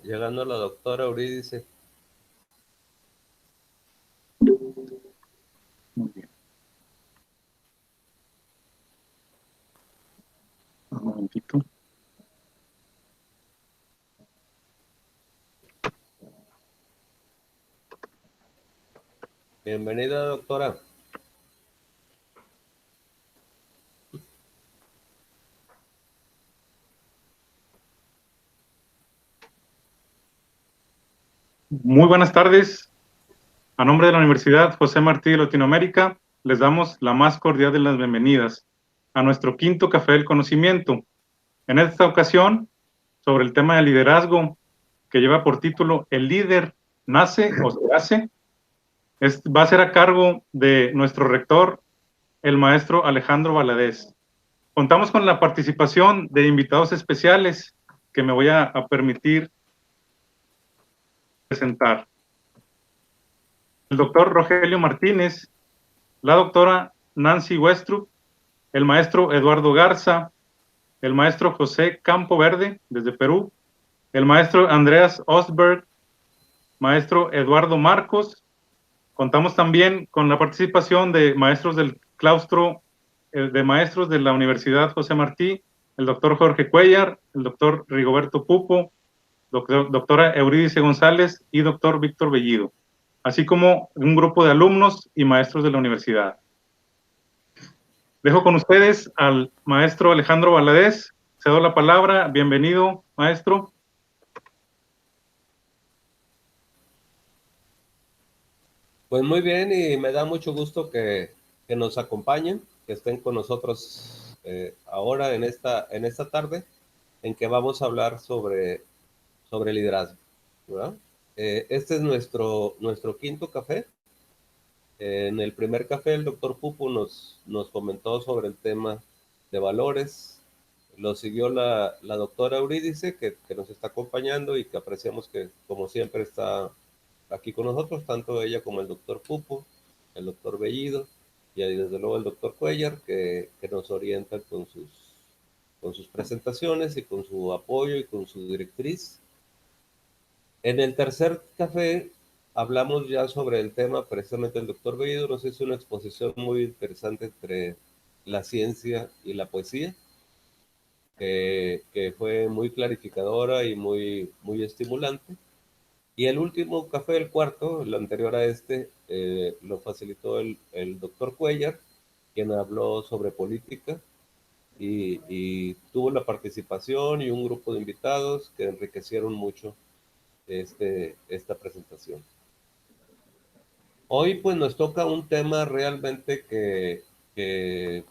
llegando la doctora Eurídice. Muy bien. Un momentito. Bienvenida, doctora. Muy buenas tardes. A nombre de la Universidad José Martí de Latinoamérica, les damos la más cordial de las bienvenidas a nuestro quinto Café del Conocimiento. En esta ocasión, sobre el tema de liderazgo, que lleva por título El líder nace o se hace, va a ser a cargo de nuestro rector, el maestro Alejandro Valadez. Contamos con la participación de invitados especiales que me voy a permitir presentar. El doctor Rogelio Martínez, la doctora Nancy Westrup, el maestro Eduardo Garza, el maestro José Campo Verde, desde Perú, el maestro Andreas Ostberg, maestro Eduardo Marcos. Contamos también con la participación de maestros del claustro de maestros de la Universidad José Martí, el doctor Jorge Cuellar, el doctor Rigoberto Pupo, doctora Eurídice González y doctor Víctor Bellido, así como un grupo de alumnos y maestros de la universidad. Dejo con ustedes al maestro Alejandro Valadez. Cedo la palabra. Bienvenido, maestro. Pues muy bien, y me da mucho gusto que nos acompañen, que estén con nosotros ahora en esta tarde, en que vamos a hablar sobre liderazgo, ¿verdad? Este es nuestro quinto café. En el primer café, el doctor Pupo nos comentó sobre el tema de valores. Lo siguió la doctora Eurídice, que nos está acompañando y que apreciamos que, como siempre, está aquí con nosotros, tanto ella como el doctor Pupo, el doctor Bellido y desde luego el doctor Cuellar, que nos orienta con sus presentaciones y con su apoyo y con su directriz. En el tercer café hablamos ya sobre el tema, precisamente el doctor Bellido nos hizo una exposición muy interesante entre la ciencia y la poesía, que fue muy clarificadora y muy estimulante. Y el último café, el cuarto, el anterior a este, lo facilitó el doctor Cuellar, quien habló sobre política y tuvo la participación y un grupo de invitados que enriquecieron mucho esta presentación. Hoy pues nos toca un tema realmente que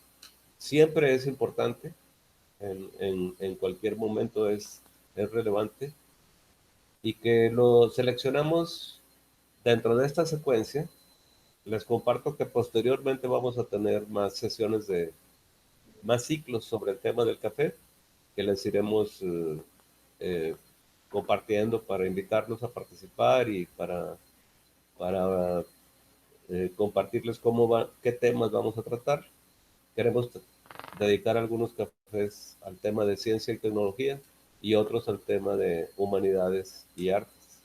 siempre es importante, en cualquier momento es relevante, y que lo seleccionamos dentro de esta secuencia. Les comparto que posteriormente vamos a tener más sesiones más ciclos sobre el tema del café, que les iremos eh, compartiendo para invitarlos a participar y para compartirles qué temas vamos a tratar. Queremos dedicar algunos cafés al tema de ciencia y tecnología y otros al tema de humanidades y artes.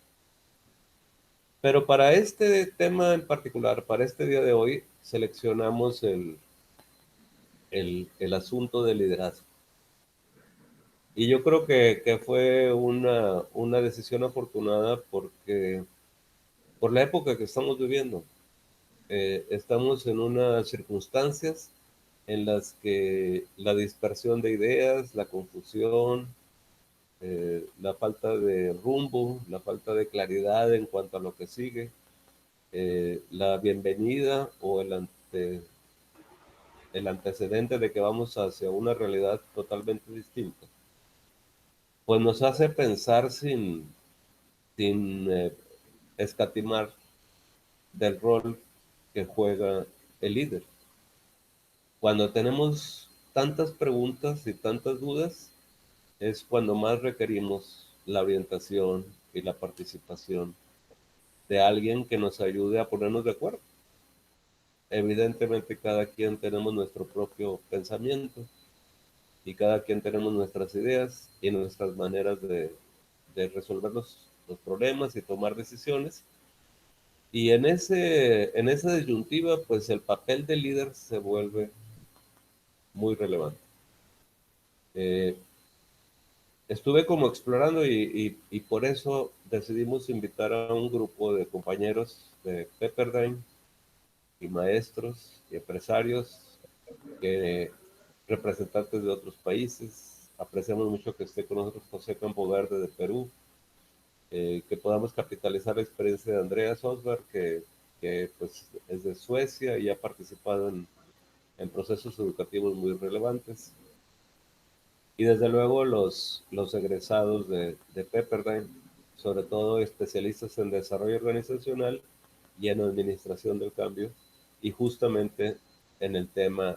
Pero para este tema en particular, para este día de hoy, seleccionamos el asunto del liderazgo. Y yo creo que fue una decisión afortunada porque por la época que estamos viviendo, estamos en unas circunstancias en las que la dispersión de ideas, la confusión, la falta de rumbo, la falta de claridad en cuanto a lo que sigue, la bienvenida o el antecedente de que vamos hacia una realidad totalmente distinta, pues nos hace pensar sin escatimar del rol que juega el líder. Cuando tenemos tantas preguntas y tantas dudas, es cuando más requerimos la orientación y la participación de alguien que nos ayude a ponernos de acuerdo. Evidentemente cada quien tenemos nuestro propio pensamiento y cada quien tenemos nuestras ideas y nuestras maneras resolver los problemas y tomar decisiones. Y en esa disyuntiva, pues el papel del líder se vuelve muy relevante. Estuve como explorando y por eso decidimos invitar a un grupo de compañeros de Pepperdine y maestros y empresarios, representantes de otros países. Apreciamos mucho que esté con nosotros José Campo Verde de Perú, que podamos capitalizar la experiencia de Andrea Sosberg, que pues es de Suecia y ha participado en procesos educativos muy relevantes. Y desde luego los egresados de Pepperdine, sobre todo especialistas en desarrollo organizacional y en administración del cambio, y justamente en el tema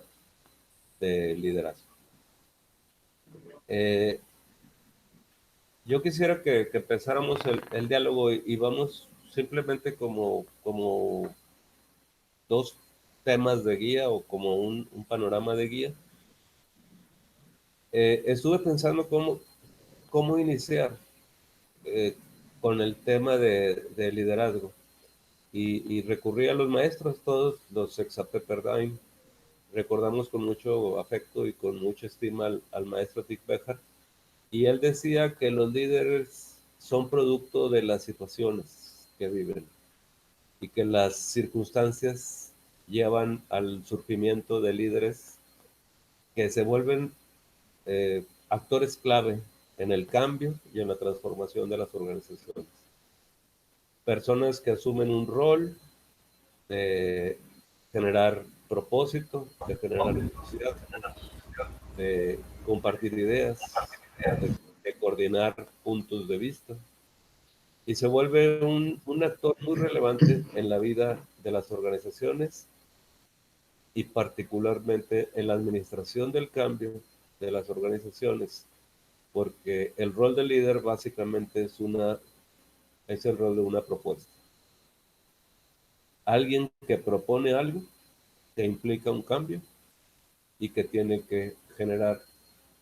de liderazgo. Yo quisiera que empezáramos el diálogo y vamos simplemente como dos temas de guía o como un panorama de guía. Estuve pensando cómo iniciar con el tema de liderazgo y recurrí a los maestros, todos los ex Pepperdine. Recordamos con mucho afecto y con mucha estima al maestro Dick Becker, y él decía que los líderes son producto de las situaciones que viven y que las circunstancias llevan al surgimiento de líderes que se vuelven actores clave en el cambio y en la transformación de las organizaciones. Personas que asumen un rol de generar propósito, de generar entusiasmo, de compartir ideas, de coordinar puntos de vista, y se vuelve un actor muy relevante en la vida de las organizaciones y particularmente en la administración del cambio de las organizaciones, porque el rol del líder básicamente es el rol de una propuesta. Alguien que propone algo, que implica un cambio y que tiene que generar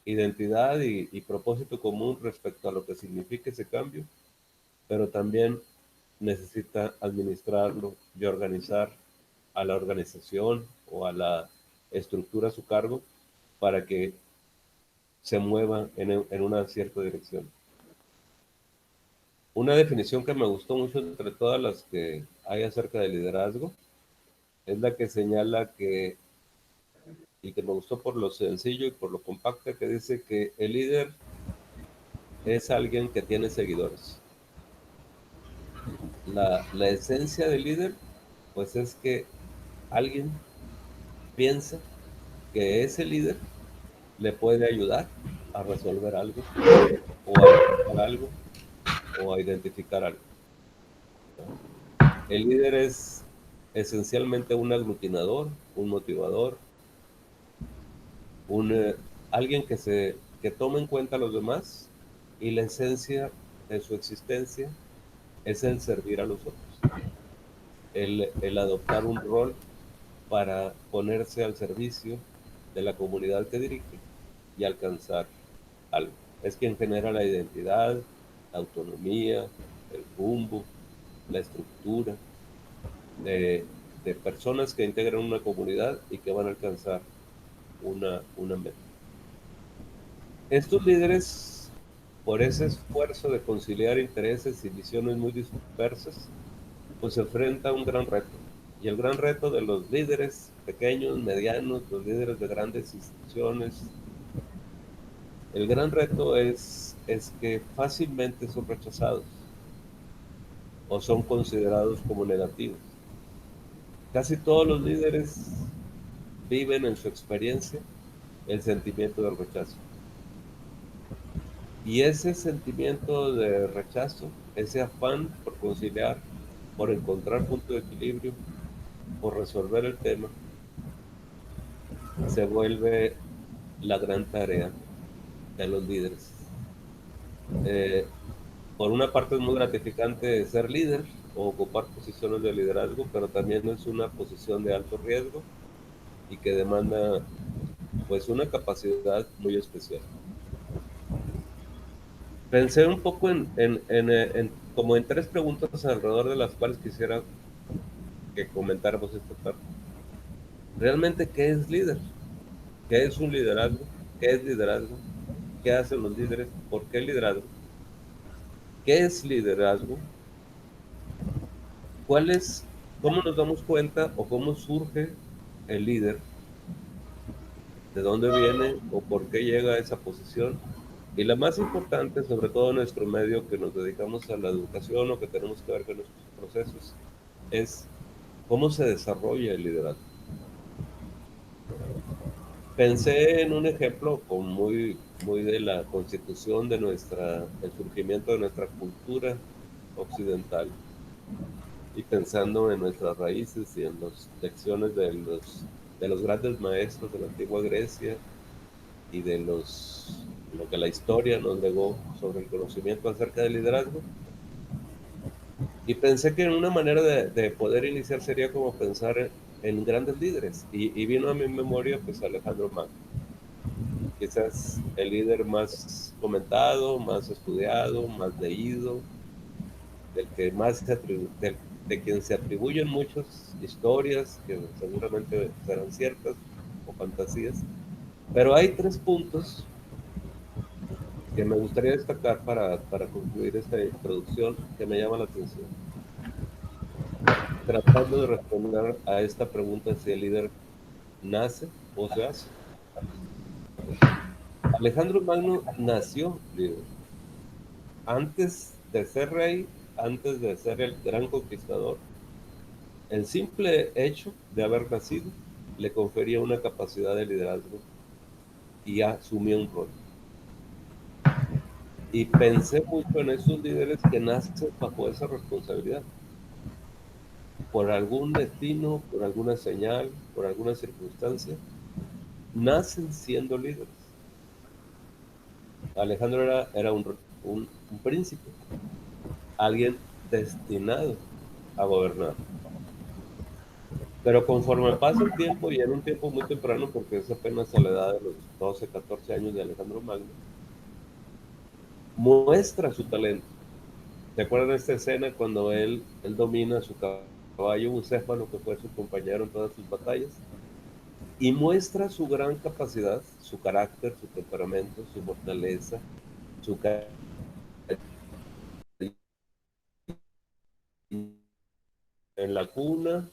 identidad y propósito común respecto a lo que significa ese cambio, pero también necesita administrarlo y organizar a la organización o a la estructura a su cargo para que se mueva en una cierta dirección. Una definición que me gustó mucho entre todas las que hay acerca del liderazgo es la que señala y que me gustó por lo sencillo y por lo compacta, que dice que el líder es alguien que tiene seguidores. La esencia del líder, pues es que alguien piensa que ese líder le puede ayudar a resolver algo, o a encontrar algo, o a identificar algo. El líder es esencialmente un aglutinador, un motivador, un, alguien que toma en cuenta a los demás, y la esencia de su existencia es el servir a los otros, el adoptar un rol para ponerse al servicio de la comunidad que dirige y alcanzar algo. Es quien genera la identidad, la autonomía, el rumbo, la estructura de personas que integran una comunidad y que van a alcanzar una meta. Estos líderes, por ese esfuerzo de conciliar intereses y visiones muy dispersas, pues se enfrenta a un gran reto. Y el gran reto de los líderes pequeños, medianos, los líderes de grandes instituciones, el gran reto es que fácilmente son rechazados o son considerados como negativos. Casi todos los líderes viven en su experiencia el sentimiento del rechazo. Y ese sentimiento de rechazo, ese afán por conciliar, por encontrar punto de equilibrio, por resolver el tema, se vuelve la gran tarea de los líderes. Eh, por una parte es muy gratificante ser líder o ocupar posiciones de liderazgo, pero también es una posición de alto riesgo y que demanda pues una capacidad muy especial. Pensé un poco como en tres preguntas alrededor de las cuales quisiera que comentáramos esta tarde. ¿Realmente qué es líder? ¿Qué es un liderazgo? ¿Qué es liderazgo? ¿Qué hacen los líderes? ¿Por qué liderazgo? ¿Qué es liderazgo? ¿Cuál es, cómo nos damos cuenta o cómo surge el líder? ¿De dónde viene o por qué llega a esa posición? Y la más importante, sobre todo en nuestro medio que nos dedicamos a la educación o que tenemos que ver con nuestros procesos, es cómo se desarrolla el liderazgo. Pensé en un ejemplo muy de la constitución de el surgimiento de nuestra cultura occidental y pensando en nuestras raíces y en las lecciones de los grandes maestros de la antigua Grecia y lo que la historia nos legó sobre el conocimiento acerca del liderazgo. Y pensé que una manera de poder iniciar sería como pensar en grandes líderes. Y vino a mi memoria pues Alejandro Magno, quizás el líder más comentado, más estudiado, más leído, del que más de quien se atribuyen muchas historias que seguramente serán ciertas o fantasías. Pero hay tres puntos que me gustaría destacar para concluir esta introducción que me llama la atención. Tratando de responder a esta pregunta si el líder nace o se hace. Alejandro Magno nació líder. Antes de ser rey, antes de ser el gran conquistador, el simple hecho de haber nacido le confería una capacidad de liderazgo y asumía un rol. Y pensé mucho en esos líderes que nacen bajo esa responsabilidad, por algún destino, por alguna señal, por alguna circunstancia, nacen siendo líderes. Alejandro era un príncipe, alguien destinado a gobernar. Pero conforme pasa el tiempo, y en un tiempo muy temprano, porque es apenas a la edad de los 12, 14 años de Alejandro Magno, muestra su talento. ¿Te acuerdas de esta escena cuando él domina su caballo Bucéfalo, que fue su compañero en todas sus batallas? Y muestra su gran capacidad, su carácter, su temperamento, su fortaleza, su carácter en la cuna,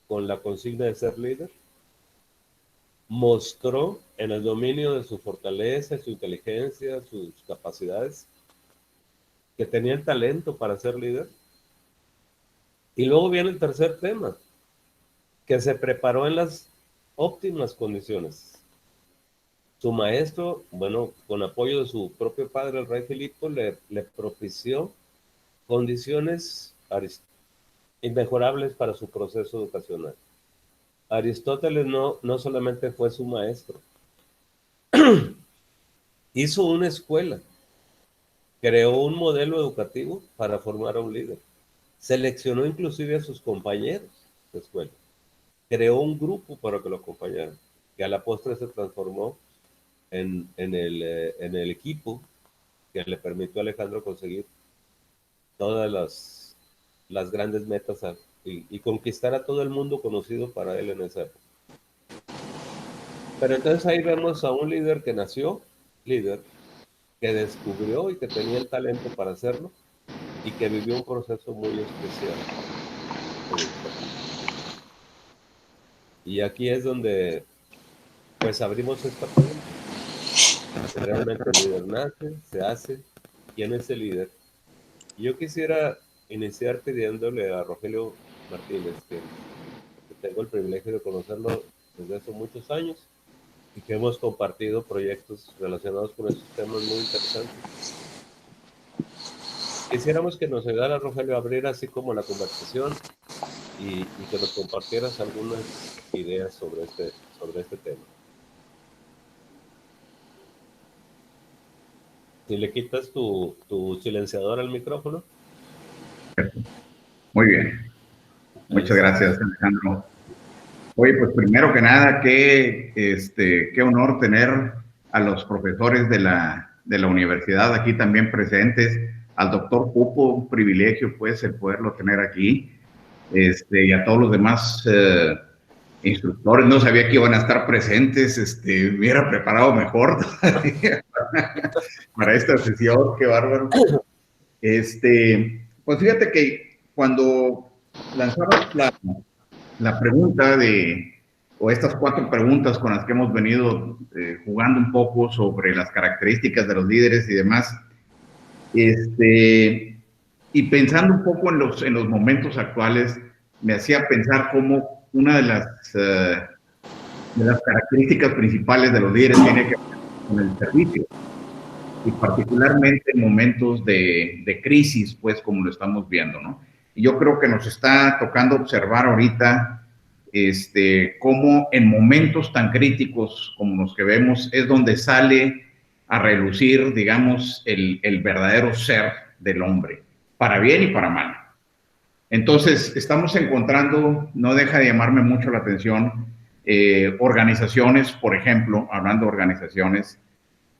con la consigna de ser líder, mostró en el dominio de su fortaleza, su inteligencia, sus capacidades, que tenía el talento para ser líder. Y luego viene el tercer tema, que se preparó en las óptimas condiciones. Su maestro, bueno, con apoyo de su propio padre, el rey Filipo, le propició condiciones inmejorables para su proceso educacional. Aristóteles no solamente fue su maestro, hizo una escuela, creó un modelo educativo para formar a un líder, seleccionó inclusive a sus compañeros de escuela, creó un grupo para que lo acompañaran, que a la postre se transformó en el equipo que le permitió a Alejandro conseguir todas las grandes metas y conquistar a todo el mundo conocido para él en esa época. Pero entonces ahí vemos a un líder que nació líder, que descubrió y que tenía el talento para hacerlo y que vivió un proceso muy especial educativo. Y aquí es donde pues abrimos esta pregunta. ¿Realmente el líder nace, se hace? ¿Quién es el líder? Y yo quisiera iniciar pidiéndole a Rogelio Martínez, que tengo el privilegio de conocerlo desde hace muchos años y que hemos compartido proyectos relacionados con estos temas muy interesantes. Quisiéramos que nos ayudara, Rogelio, a abrir así como la conversación y que nos compartieras algunas ideas sobre este tema. Si le quitas tu silenciador al micrófono. Muy bien. Ahí Muchas está. gracias, Alejandro. Oye, pues primero que nada, qué honor tener a los profesores de la de la universidad aquí también presentes, al doctor Pupo, un privilegio pues el poderlo tener aquí, y a todos los demás instructores. No sabía que iban a estar presentes, me hubiera preparado mejor para esta sesión, qué bárbaro. Pues fíjate que cuando lanzamos la pregunta o estas 4 preguntas con las que hemos venido jugando un poco sobre las características de los líderes y demás, y pensando un poco en los momentos actuales, me hacía pensar cómo una de las características principales de los líderes tiene que ver con el servicio, y particularmente en momentos de crisis, pues como lo estamos viendo, ¿no? Y yo creo que nos está tocando observar ahorita cómo en momentos tan críticos como los que vemos es donde sale a relucir, digamos, el verdadero ser del hombre, para bien y para mal. Entonces, estamos encontrando, no deja de llamarme mucho la atención, organizaciones, por ejemplo, hablando de organizaciones,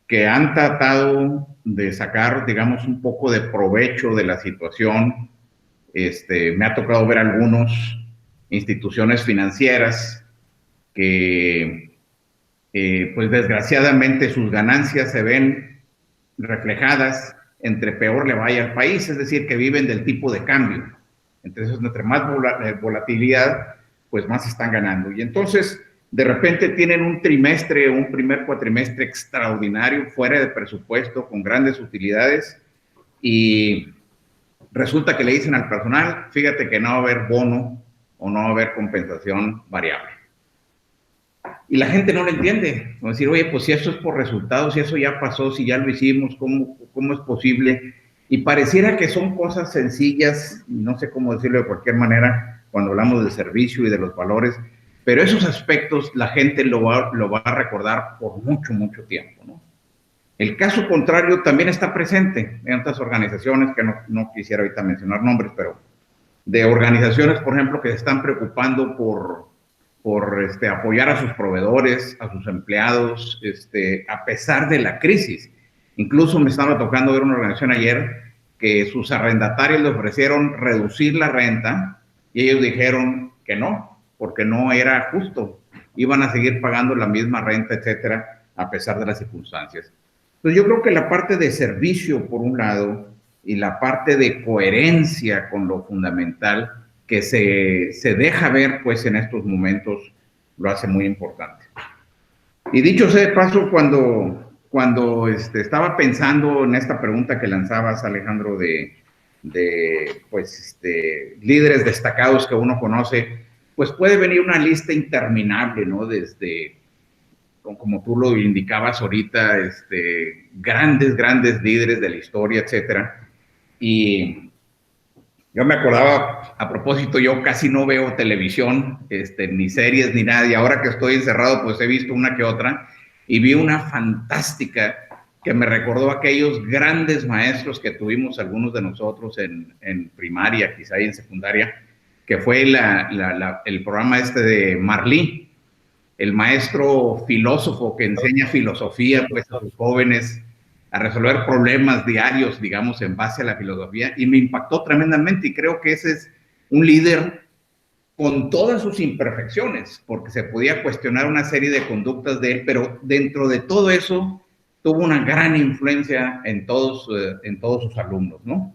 que han tratado de sacar, digamos, un poco de provecho de la situación. Me ha tocado ver algunas instituciones financieras que, pues desgraciadamente, sus ganancias se ven reflejadas entre peor le vaya al país, es decir, que viven del tipo de cambio. Entonces, entre más volatilidad, pues más están ganando. Y entonces, de repente tienen un trimestre, un primer cuatrimestre extraordinario, fuera de presupuesto, con grandes utilidades, y resulta que le dicen al personal, fíjate que no va a haber bono o no va a haber compensación variable. Y la gente no lo entiende. Va a decir, oye, pues si eso es por resultados, si eso ya pasó, si ya lo hicimos, ¿cómo es posible? Y pareciera que son cosas sencillas, no sé cómo decirlo de cualquier manera, cuando hablamos del servicio y de los valores, pero esos aspectos la gente lo va a recordar por mucho, mucho tiempo, ¿no? El caso contrario también está presente en otras organizaciones, que no quisiera ahorita mencionar nombres, pero de organizaciones, por ejemplo, que se están preocupando por apoyar a sus proveedores, a sus empleados, a pesar de la crisis. Incluso me estaba tocando ver una organización ayer que sus arrendatarios le ofrecieron reducir la renta y ellos dijeron que no, porque no era justo. Iban a seguir pagando la misma renta, etcétera, a pesar de las circunstancias. Entonces yo creo que la parte de servicio, por un lado, y la parte de coherencia con lo fundamental que se deja ver, pues, en estos momentos, lo hace muy importante. Y dicho sea de paso, cuando estaba pensando en esta pregunta que lanzabas, Alejandro, pues, líderes destacados que uno conoce, pues puede venir una lista interminable, ¿no? Desde, como tú lo indicabas ahorita, grandes líderes de la historia, etcétera. Y yo me acordaba, a propósito, yo casi no veo televisión, ni series, ni nada, y ahora que estoy encerrado, pues he visto una que otra, y vi una fantástica que me recordó aquellos grandes maestros que tuvimos algunos de nosotros en primaria, quizá y en secundaria, que fue el programa de Marlí, el maestro filósofo que enseña filosofía, pues, a sus jóvenes a resolver problemas diarios, digamos, en base a la filosofía, y me impactó tremendamente, y creo que ese es un líder con todas sus imperfecciones, porque se podía cuestionar una serie de conductas de él, pero dentro de todo eso tuvo una gran influencia en todos sus alumnos, ¿no?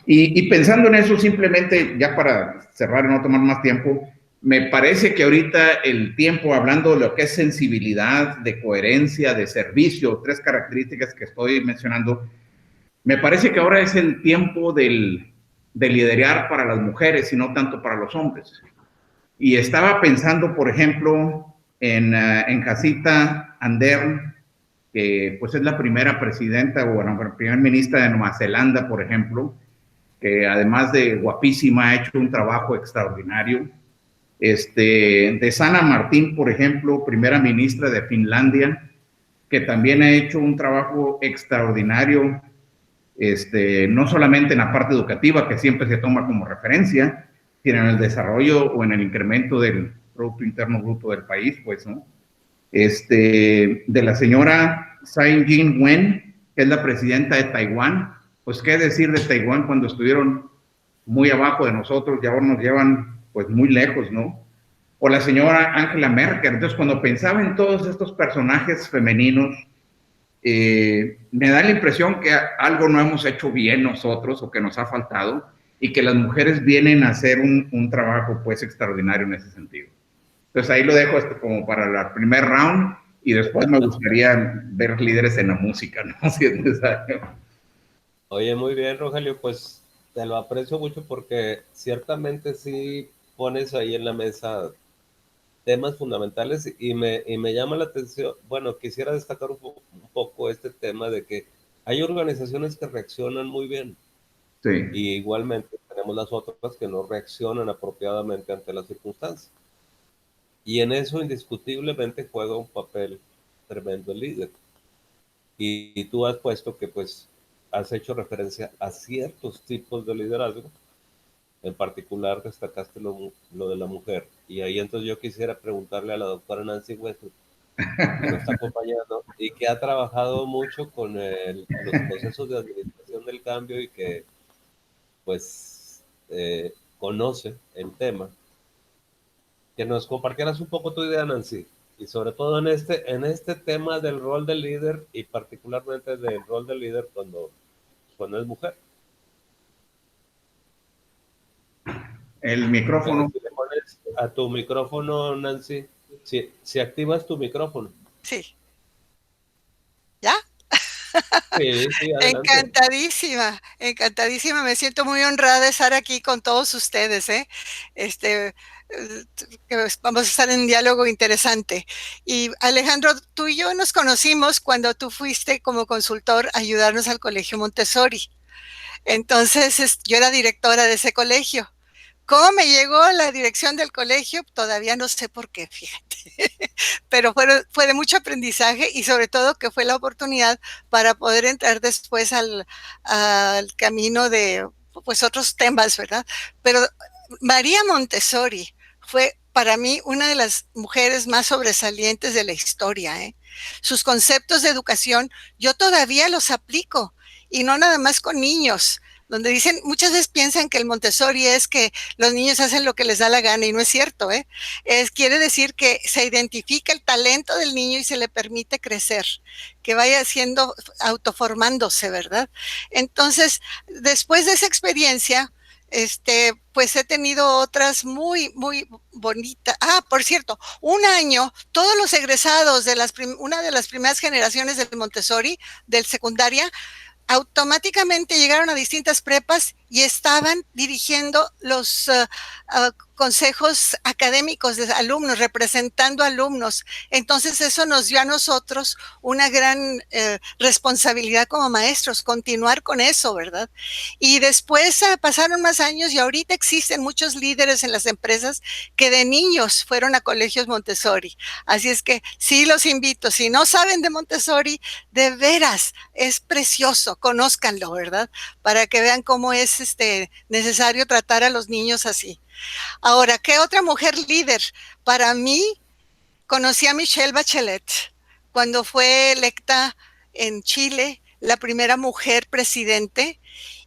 Y pensando en eso, simplemente, ya para cerrar y no tomar más tiempo, me parece que ahorita el tiempo, hablando de lo que es sensibilidad, de coherencia, de servicio, 3 características que estoy mencionando, me parece que ahora es el tiempo de liderar para las mujeres y no tanto para los hombres. Y estaba pensando, por ejemplo, en Jacinda Ardern, que pues es la primera presidenta o la primera ministra de Nueva Zelanda, por ejemplo, que además de guapísima ha hecho un trabajo extraordinario. De Sanna Marin, por ejemplo, primera ministra de Finlandia, que también ha hecho un trabajo extraordinario, no solamente en la parte educativa, que siempre se toma como referencia, sino en el desarrollo o en el incremento del Producto Interno Bruto del país, pues, ¿no? De la señora Tsai Ing-wen, que es la presidenta de Taiwán. Pues qué decir de Taiwán cuando estuvieron muy abajo de nosotros y ahora nos llevan pues muy lejos, ¿no? O la señora Angela Merkel. Entonces, cuando pensaba en todos estos personajes femeninos, me da la impresión que algo no hemos hecho bien nosotros o que nos ha faltado y que las mujeres vienen a hacer un trabajo pues extraordinario en ese sentido. Entonces ahí lo dejo como para el primer round y después me gustaría ver líderes en la música, ¿no? Si es necesario. Oye, muy bien, Rogelio, pues te lo aprecio mucho porque ciertamente sí pones ahí en la mesa temas fundamentales y me llama la atención, bueno, quisiera destacar un poco este tema de que hay organizaciones que reaccionan muy bien. Sí. Y igualmente tenemos las otras que no reaccionan apropiadamente ante las circunstancias. Y en eso indiscutiblemente juega un papel tremendo el líder. Y tú has puesto que pues has hecho referencia a ciertos tipos de liderazgo. En particular destacaste lo de la mujer. Y ahí entonces yo quisiera preguntarle a la doctora Nancy Westbrook, que nos está acompañando y que ha trabajado mucho con los procesos de administración del cambio y que pues conoce el tema, que nos compartieras un poco tu idea, Nancy, y sobre todo en este tema del rol del líder y particularmente del rol del líder cuando es mujer. El micrófono. Si le pones a tu micrófono, Nancy, si activas tu micrófono. Sí. ¿Ya? Sí, sí, adelante. Encantadísima, encantadísima. Me siento muy honrada de estar aquí con todos ustedes, ¿eh? Que vamos a estar en diálogo interesante. Y Alejandro, tú y yo nos conocimos cuando tú fuiste como consultor a ayudarnos al Colegio Montessori. Entonces, yo era directora de ese colegio. ¿Cómo me llegó la dirección del colegio? Todavía no sé por qué, fíjate. Pero fue de mucho aprendizaje y sobre todo que fue la oportunidad para poder entrar después al camino de pues otros temas, ¿verdad? Pero María Montessori fue para mí una de las mujeres más sobresalientes de la historia, ¿eh? Sus conceptos de educación yo todavía los aplico y no nada más con niños, donde dicen, muchas veces piensan que el Montessori es que los niños hacen lo que les da la gana y no es cierto, ¿eh? Quiere decir que se identifica el talento del niño y se le permite crecer, que vaya siendo, autoformándose, ¿verdad? Entonces, después de esa experiencia, pues he tenido otras muy, muy bonitas. Ah, por cierto, un año, todos los egresados de una de las primeras generaciones del Montessori, del secundaria, automáticamente llegaron a distintas prepas y estaban dirigiendo los consejos académicos de alumnos, representando alumnos. Entonces eso nos dio a nosotros una gran responsabilidad como maestros, continuar con eso, ¿verdad? Y después pasaron más años y ahorita existen muchos líderes en las empresas que de niños fueron a colegios Montessori. Así es que sí los invito, si no saben de Montessori, de veras, es precioso, conózcanlo, ¿verdad? Para que vean cómo es necesario tratar a los niños así. Ahora, ¿qué otra mujer líder? Para mí, conocí a Michelle Bachelet cuando fue electa en Chile, la primera mujer presidente,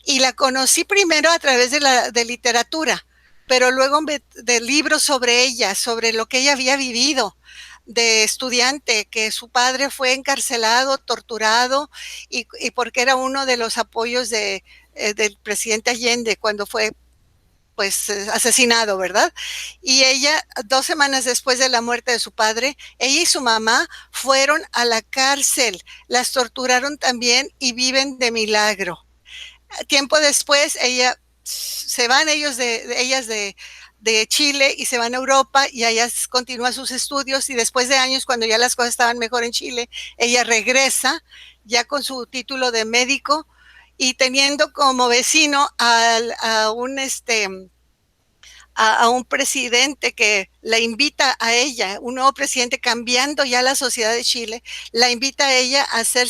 y la conocí primero a través de literatura, pero luego de libros sobre ella, sobre lo que ella había vivido de estudiante, que su padre fue encarcelado, torturado, y porque era uno de los apoyos del presidente Allende cuando fue pues asesinado, ¿verdad? Y ella, 2 semanas después de la muerte de su padre, ella y su mamá fueron a la cárcel, las torturaron también y viven de milagro. Tiempo después, se van ellas de Chile y se van a Europa y allá continúa sus estudios y después de años, cuando ya las cosas estaban mejor en Chile, ella regresa ya con su título de médico y teniendo como vecino a un presidente que la invita a ella, un nuevo presidente cambiando ya la sociedad de Chile, la invita a ella a ser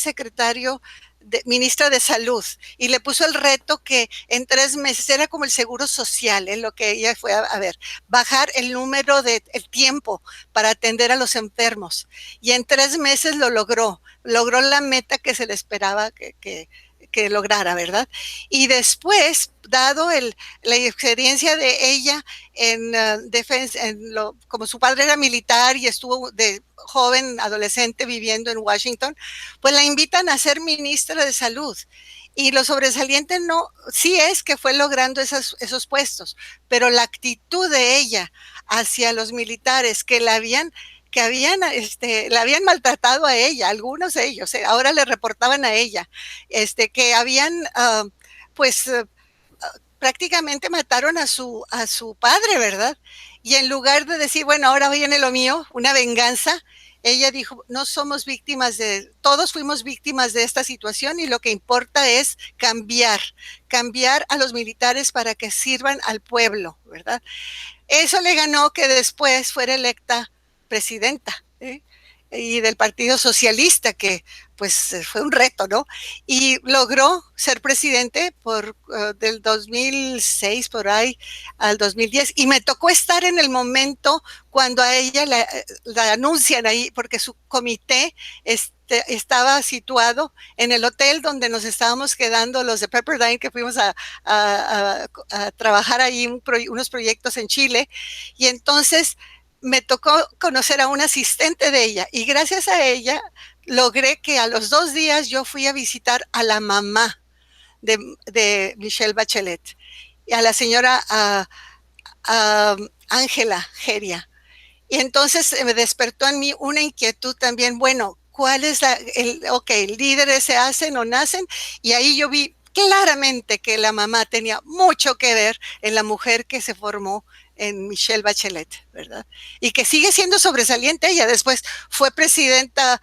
ministra de Salud y le puso el reto que en 3 meses, era como el seguro social, lo que ella fue a ver, bajar el tiempo para atender a los enfermos y en 3 meses lo logró. logró la meta que se le esperaba que lograra, ¿verdad? Y después, dado la experiencia de ella en defensa, como su padre era militar y estuvo de joven, adolescente viviendo en Washington, pues la invitan a ser ministra de salud. Y lo sobresaliente sí es que fue logrando esos puestos, pero la actitud de ella hacia los militares que la habían maltratado a ella, algunos de ellos, ahora le reportaban a ella, que habían, prácticamente mataron a su padre, ¿verdad? Y en lugar de decir, bueno, ahora viene lo mío, una venganza, ella dijo, no somos todos fuimos víctimas de esta situación y lo que importa es cambiar a los militares para que sirvan al pueblo, ¿verdad? Eso le ganó que después fuera electa presidenta, y del Partido Socialista, que pues fue un reto, ¿no? Y logró ser presidente del 2006 por ahí al 2010, y me tocó estar en el momento cuando a ella la anuncian ahí, porque su comité estaba situado en el hotel donde nos estábamos quedando los de Pepperdine, que fuimos a trabajar ahí unos proyectos en Chile, y entonces me tocó conocer a un asistente de ella, y gracias a ella logré que a los 2 días yo fui a visitar a la mamá de Michelle Bachelet, y a la señora Ángela Geria. Y entonces me despertó en mí una inquietud también, bueno, ¿cuál es líderes se hacen o nacen? Y ahí yo vi claramente que la mamá tenía mucho que ver en la mujer que se formó en Michelle Bachelet, ¿verdad? Y que sigue siendo sobresaliente. Ella después fue presidenta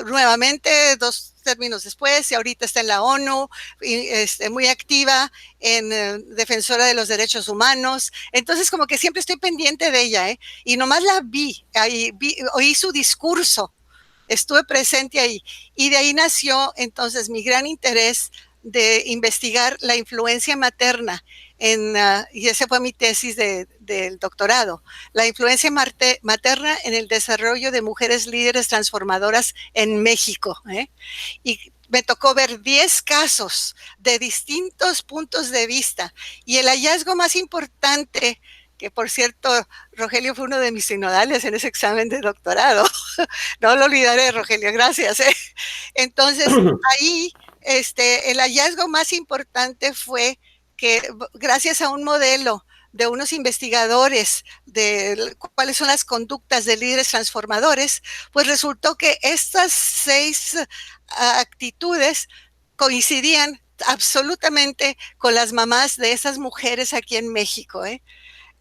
nuevamente 2 términos después, y ahorita está en la ONU, y, muy activa en defensora de los derechos humanos. Entonces como que siempre estoy pendiente de ella, y nomás la oí su discurso, estuve presente ahí, y de ahí nació entonces mi gran interés de investigar la influencia materna y esa fue mi tesis del doctorado, la influencia materna en el desarrollo de mujeres líderes transformadoras en México. Y me tocó ver 10 casos de distintos puntos de vista, y el hallazgo más importante, que por cierto, Rogelio fue uno de mis sinodales en ese examen de doctorado, no lo olvidaré, Rogelio, gracias. Entonces, ahí el hallazgo más importante fue que gracias a un modelo de unos investigadores de cuáles son las conductas de líderes transformadores, pues resultó que estas 6 actitudes coincidían absolutamente con las mamás de esas mujeres aquí en México.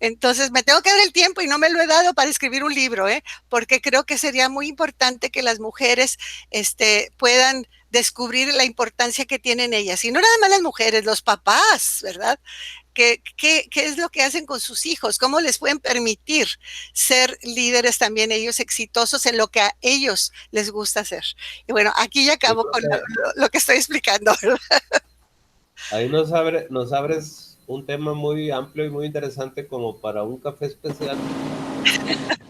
Entonces me tengo que dar el tiempo, y no me lo he dado para escribir un libro, porque creo que sería muy importante que las mujeres puedan descubrir la importancia que tienen ellas, y no nada más las mujeres, los papás, ¿verdad? ¿Qué es lo que hacen con sus hijos? ¿Cómo les pueden permitir ser líderes también ellos exitosos en lo que a ellos les gusta hacer? Y bueno, aquí ya acabo con lo que estoy explicando, ¿verdad? Ahí nos abres un tema muy amplio y muy interesante como para un café especial,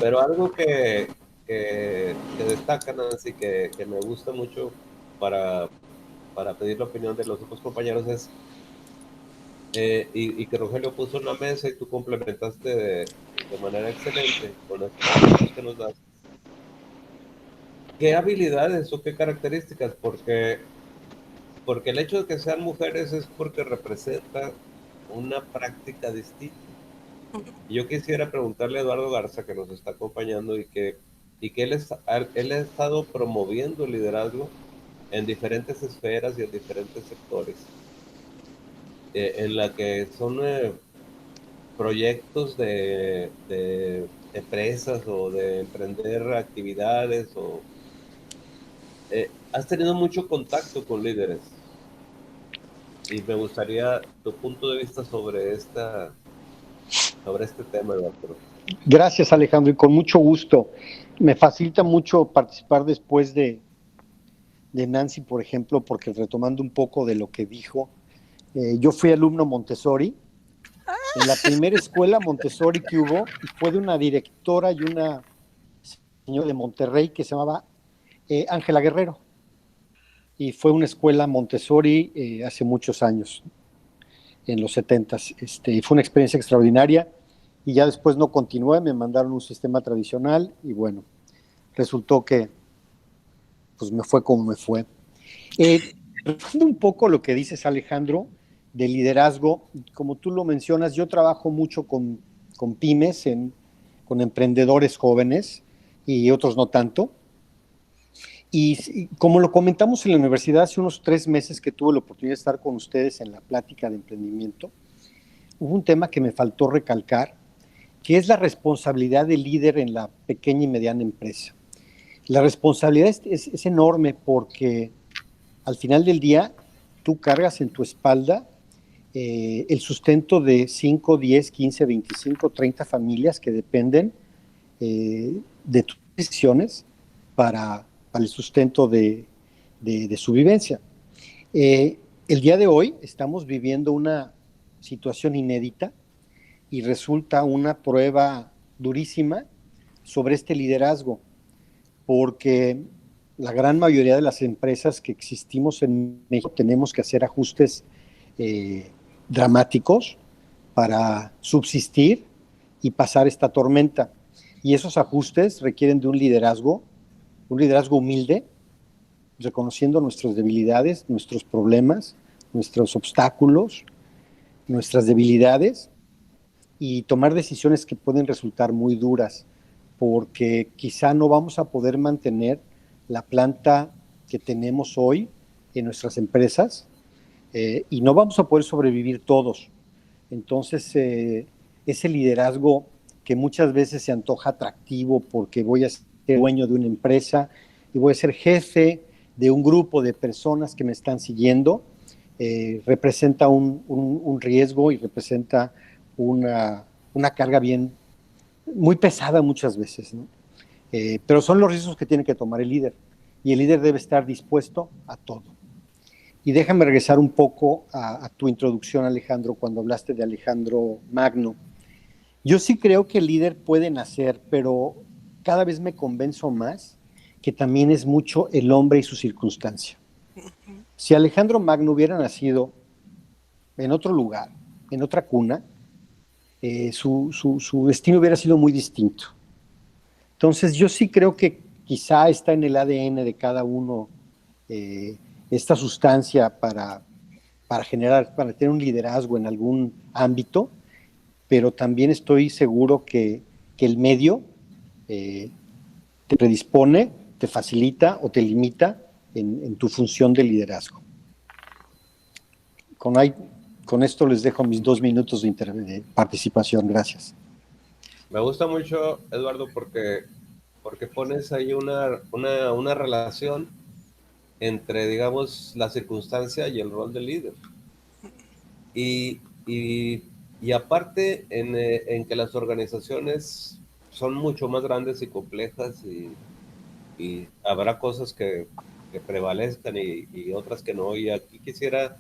pero algo que destaca, Nancy, que me gusta mucho para pedir la opinión de los otros compañeros es, y que Rogelio puso en la mesa y tú complementaste de manera excelente con estos que nos das. ¿Qué habilidades o qué características? Porque el hecho de que sean mujeres es porque representa una práctica distinta. Yo quisiera preguntarle a Eduardo Garza, que nos está acompañando, y que él ha estado promoviendo el liderazgo en diferentes esferas y en diferentes sectores, en la que son proyectos de empresas o de emprender actividades, o has tenido mucho contacto con líderes, y me gustaría tu punto de vista sobre este tema, Eduardo. Gracias, Alejandro, y con mucho gusto. Me facilita mucho participar después de Nancy, por ejemplo, porque retomando un poco de lo que dijo, yo fui alumno Montessori, en la primera escuela Montessori que hubo, y fue de una directora y una señora de Monterrey que se llamaba Ángela Guerrero. y fue una escuela Montessori hace muchos años, en los 70s. Y fue una experiencia extraordinaria y ya después no continué, me mandaron un sistema tradicional y bueno, resultó que pues me fue como me fue. Retomando un poco lo que dices, Alejandro, de liderazgo, como tú lo mencionas, yo trabajo mucho con pymes, con emprendedores jóvenes y otros no tanto. Y como lo comentamos en la universidad hace unos 3 meses que tuve la oportunidad de estar con ustedes en la plática de emprendimiento, hubo un tema que me faltó recalcar, que es la responsabilidad del líder en la pequeña y mediana empresa. La responsabilidad es enorme porque al final del día tú cargas en tu espalda el sustento de 5, 10, 15, 25, 30 familias que dependen de tus decisiones para el sustento de su vivencia. El día de hoy estamos viviendo una situación inédita y resulta una prueba durísima sobre este liderazgo, porque la gran mayoría de las empresas que existimos en México tenemos que hacer ajustes dramáticos para subsistir y pasar esta tormenta. Y esos ajustes requieren de un liderazgo humilde, reconociendo nuestras debilidades, nuestros problemas, nuestros obstáculos, nuestras debilidades, y tomar decisiones que pueden resultar muy duras, porque quizá no vamos a poder mantener la planta que tenemos hoy en nuestras empresas y no vamos a poder sobrevivir todos. Entonces, ese liderazgo que muchas veces se antoja atractivo porque voy a ser dueño de una empresa y voy a ser jefe de un grupo de personas que me están siguiendo, representa un riesgo y representa una carga muy pesada muchas veces, ¿no? Pero son los riesgos que tiene que tomar el líder, y el líder debe estar dispuesto a todo. Y déjame regresar un poco a tu introducción, Alejandro, cuando hablaste de Alejandro Magno. Yo sí creo que el líder puede nacer, pero cada vez me convenzo más que también es mucho el hombre y su circunstancia. Si Alejandro Magno hubiera nacido en otro lugar, en otra cuna, su destino hubiera sido muy distinto. Entonces yo sí creo que quizá está en el ADN de cada uno esta sustancia para tener un liderazgo en algún ámbito, pero también estoy seguro que el medio te predispone, te facilita o te limita en tu función de liderazgo. Con esto les dejo mis 2 minutos de participación. Gracias. Me gusta mucho, Eduardo, porque pones ahí una relación entre, digamos, la circunstancia y el rol del líder. Y aparte en que las organizaciones son mucho más grandes y complejas y habrá cosas que prevalezcan y otras que no. Y aquí quisiera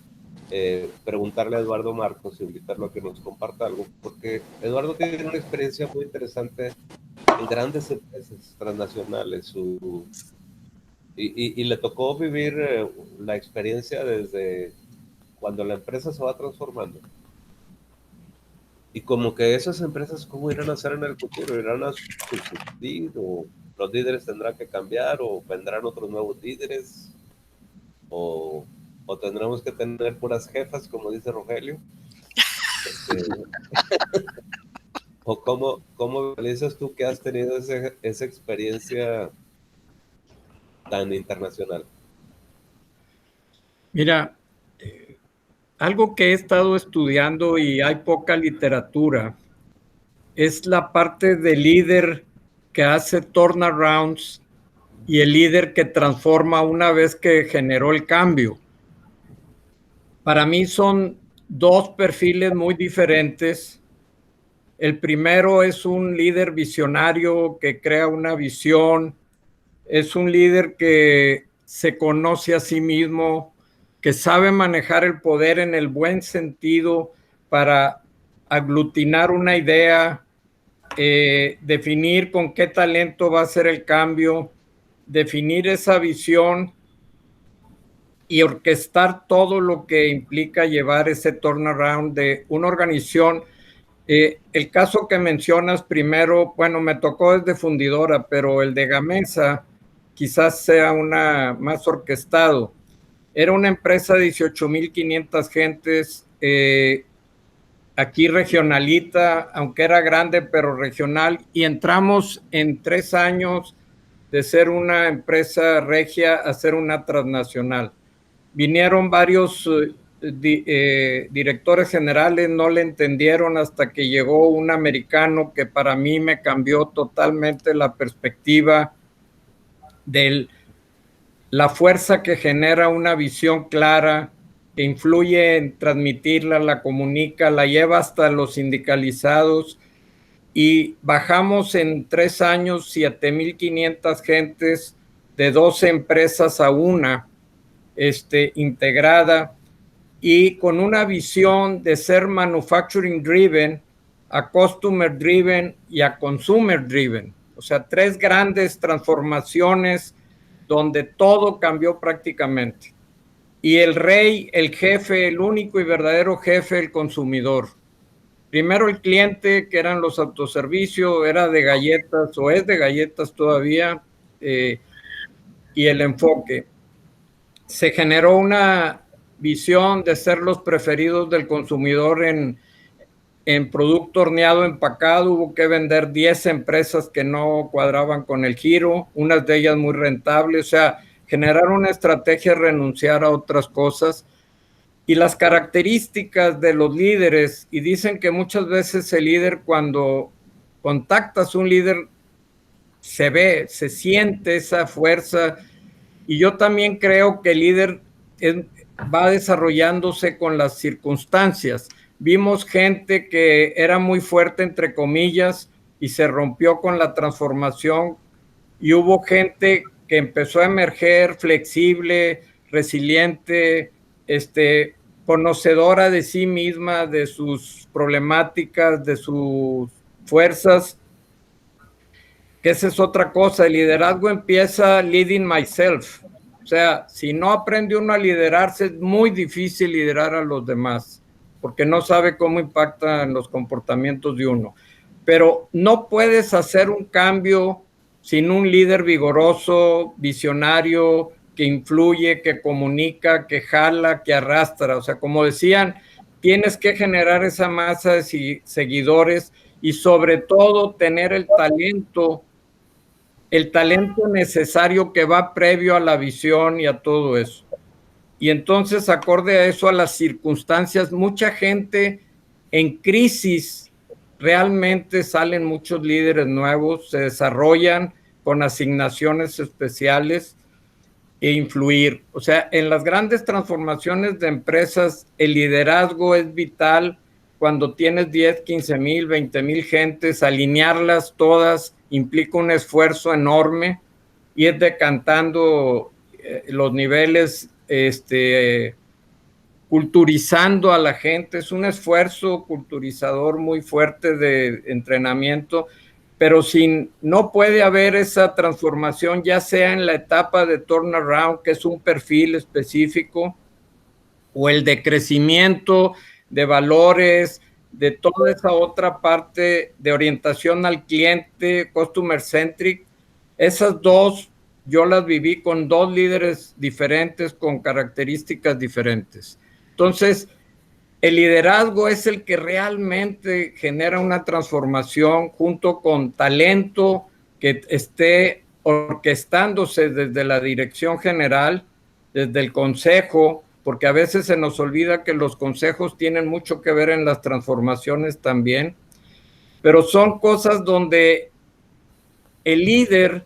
preguntarle a Eduardo Marcos, invitarlo a que nos comparta algo, porque Eduardo tiene una experiencia muy interesante en grandes empresas transnacionales y le tocó vivir la experiencia desde cuando la empresa se va transformando. Y como que esas empresas, ¿cómo irán a hacer en el futuro? ¿Irán a subsistir? ¿O los líderes tendrán que cambiar? ¿O vendrán otros nuevos líderes? ¿O tendremos que tener puras jefas, como dice Rogelio? ¿O cómo dices tú que has tenido esa experiencia tan internacional? Mira, algo que he estado estudiando y hay poca literatura es la parte del líder que hace turnarounds y el líder que transforma una vez que generó el cambio. Para mí son 2 perfiles muy diferentes. El primero es un líder visionario que crea una visión, es un líder que se conoce a sí mismo, que sabe manejar el poder en el buen sentido para aglutinar una idea, definir con qué talento va a ser el cambio, definir esa visión y orquestar todo lo que implica llevar ese turnaround de una organización. El caso que mencionas primero, bueno, me tocó desde fundidora, pero el de Gamesa quizás sea una más orquestado. Era una empresa de 18,500 gentes, aquí regionalita, aunque era grande, pero regional, y entramos en 3 años de ser una empresa regia a ser una transnacional. Vinieron varios directores generales, no le entendieron hasta que llegó un americano que para mí me cambió totalmente la perspectiva de la fuerza que genera una visión clara, que influye en transmitirla, la comunica, la lleva hasta los sindicalizados, y bajamos en 3 años 7,500 gentes de 12 empresas a una, integrada, y con una visión de ser manufacturing driven, a customer driven y a consumer driven. O sea, 3 grandes transformaciones donde todo cambió prácticamente. Y el rey, el jefe, el único y verdadero jefe, el consumidor. Primero el cliente, que eran los autoservicios, era de galletas o es de galletas todavía, y el enfoque. Se generó una visión de ser los preferidos del consumidor en producto horneado empacado. Hubo que vender 10 empresas que no cuadraban con el giro, unas de ellas muy rentables, o sea, generar una estrategia, renunciar a otras cosas. Y las características de los líderes, y dicen que muchas veces el líder, cuando contactas a un líder, se ve, se siente esa fuerza. Y yo también creo que el líder va desarrollándose con las circunstancias. Vimos gente que era muy fuerte, entre comillas, y se rompió con la transformación, y hubo gente que empezó a emerger flexible, resiliente, conocedora de sí misma, de sus problemáticas, de sus fuerzas, que esa es otra cosa. El liderazgo empieza leading myself. O sea, si no aprende uno a liderarse, es muy difícil liderar a los demás, porque no sabe cómo impactan los comportamientos de uno. Pero no puedes hacer un cambio sin un líder vigoroso, visionario, que influye, que comunica, que jala, que arrastra. O sea, como decían, tienes que generar esa masa de seguidores y sobre todo tener el talento necesario que va previo a la visión y a todo eso. Y entonces, acorde a eso, a las circunstancias, mucha gente en crisis, realmente salen muchos líderes nuevos, se desarrollan con asignaciones especiales e influir. O sea, en las grandes transformaciones de empresas, el liderazgo es vital. Cuando tienes 10, 15,000, 20,000 gentes, alinearlas todas implica un esfuerzo enorme, y es decantando los niveles, culturizando a la gente. Es un esfuerzo culturizador muy fuerte de entrenamiento, pero no puede haber esa transformación, ya sea en la etapa de turnaround, que es un perfil específico, o el de crecimiento, de valores, de toda esa otra parte de orientación al cliente, customer centric. Esas dos yo las viví con 2 líderes diferentes, con características diferentes. Entonces, el liderazgo es el que realmente genera una transformación, junto con talento que esté orquestándose desde la dirección general, desde el consejo, porque a veces se nos olvida que los consejos tienen mucho que ver en las transformaciones también, pero son cosas donde el líder,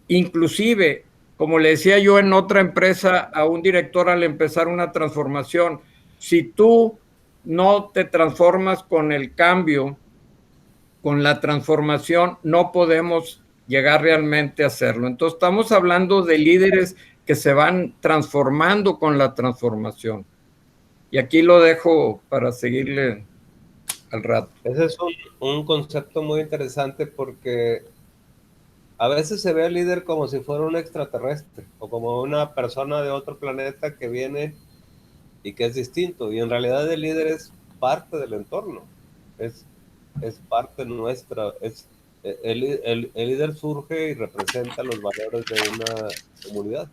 inclusive, como le decía yo en otra empresa a un director al empezar una transformación, si tú no te transformas con el cambio, con la transformación, no podemos llegar realmente a hacerlo. Entonces, estamos hablando de líderes que se van transformando con la transformación. Y aquí lo dejo para seguirle al rato. Ese es un concepto muy interesante, porque A veces se ve al líder como si fuera un extraterrestre o como una persona de otro planeta que viene y que es distinto. Y en realidad el líder es parte del entorno, es, es parte nuestra. El líder surge y representa los valores de una comunidad.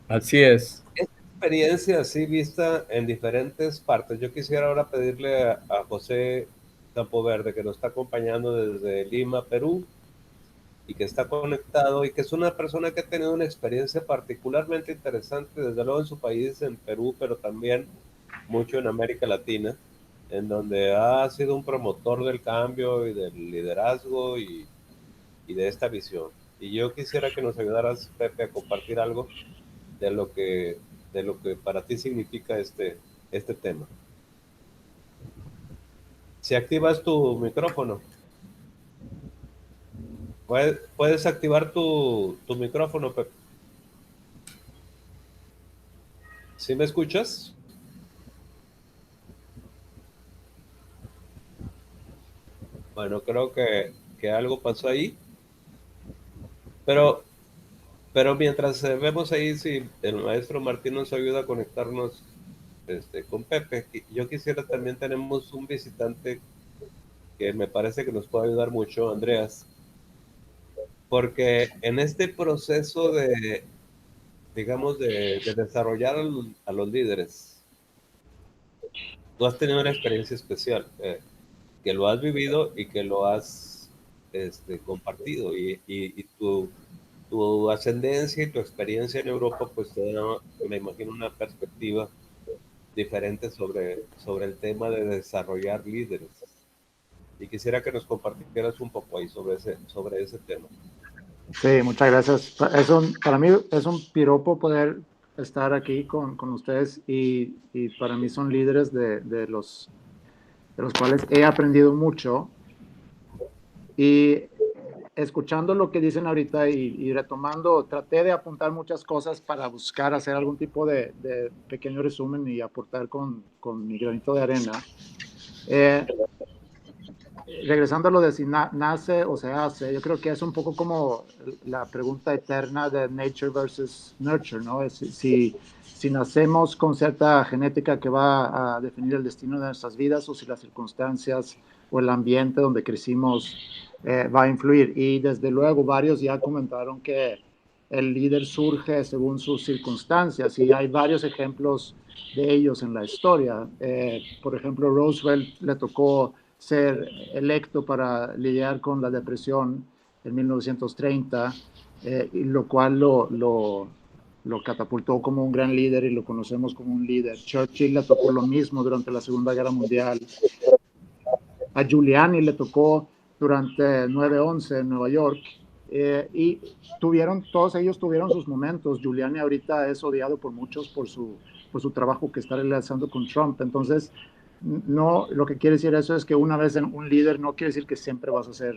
Así es. Esta experiencia así vista en diferentes partes. Yo quisiera ahora pedirle a José Campoverde, que nos está acompañando desde Lima, Perú, y que está conectado y que es una persona que ha tenido una experiencia particularmente interesante, desde luego en su país, en Perú, pero también mucho en América Latina, en donde ha sido un promotor del cambio y del liderazgo y de esta visión. Y yo quisiera que nos ayudaras, Pepe, a compartir algo de lo que, de lo que para ti significa este tema. Si activas tu micrófono, puedes activar tu micrófono, Pepe. ¿Sí me escuchas? Bueno, creo que algo pasó ahí, pero, pero mientras vemos ahí si el maestro Martín nos ayuda a conectarnos con Pepe, yo quisiera también, tenemos un visitante que me parece que nos puede ayudar mucho, Andreas, porque en este proceso de, digamos, de desarrollar a los líderes, tú has tenido una experiencia especial, que lo has vivido y que lo has compartido, y tu ascendencia y tu experiencia en Europa, pues te da, me imagino, una perspectiva diferente sobre el tema de desarrollar líderes. Y quisiera que nos compartieras un poco ahí sobre ese tema. Sí, muchas gracias. Para mí es un piropo poder estar aquí con ustedes y para mí son líderes de los cuales he aprendido mucho. Y escuchando lo que dicen ahorita y retomando, traté de apuntar muchas cosas para buscar hacer algún tipo de pequeño resumen y aportar con mi granito de arena. Regresando a lo de si nace o se hace, yo creo que es un poco como la pregunta eterna de nature versus nurture, ¿no? Si nacemos con cierta genética que va a definir el destino de nuestras vidas o si las circunstancias o el ambiente donde crecimos va a influir. Y desde luego varios ya comentaron que el líder surge según sus circunstancias y hay varios ejemplos de ellos en la historia. Por ejemplo, Roosevelt le tocó ser electo para lidiar con la depresión en 1930, y lo cual lo catapultó como un gran líder y lo conocemos como un líder. Churchill le tocó lo mismo durante la Segunda Guerra Mundial. A Giuliani le tocó durante 9/11 en Nueva York, y todos ellos tuvieron sus momentos. Giuliani ahorita es odiado por muchos por su trabajo que está realizando con Trump. Entonces, no, lo que quiere decir eso es que una vez un líder no quiere decir que siempre vas a ser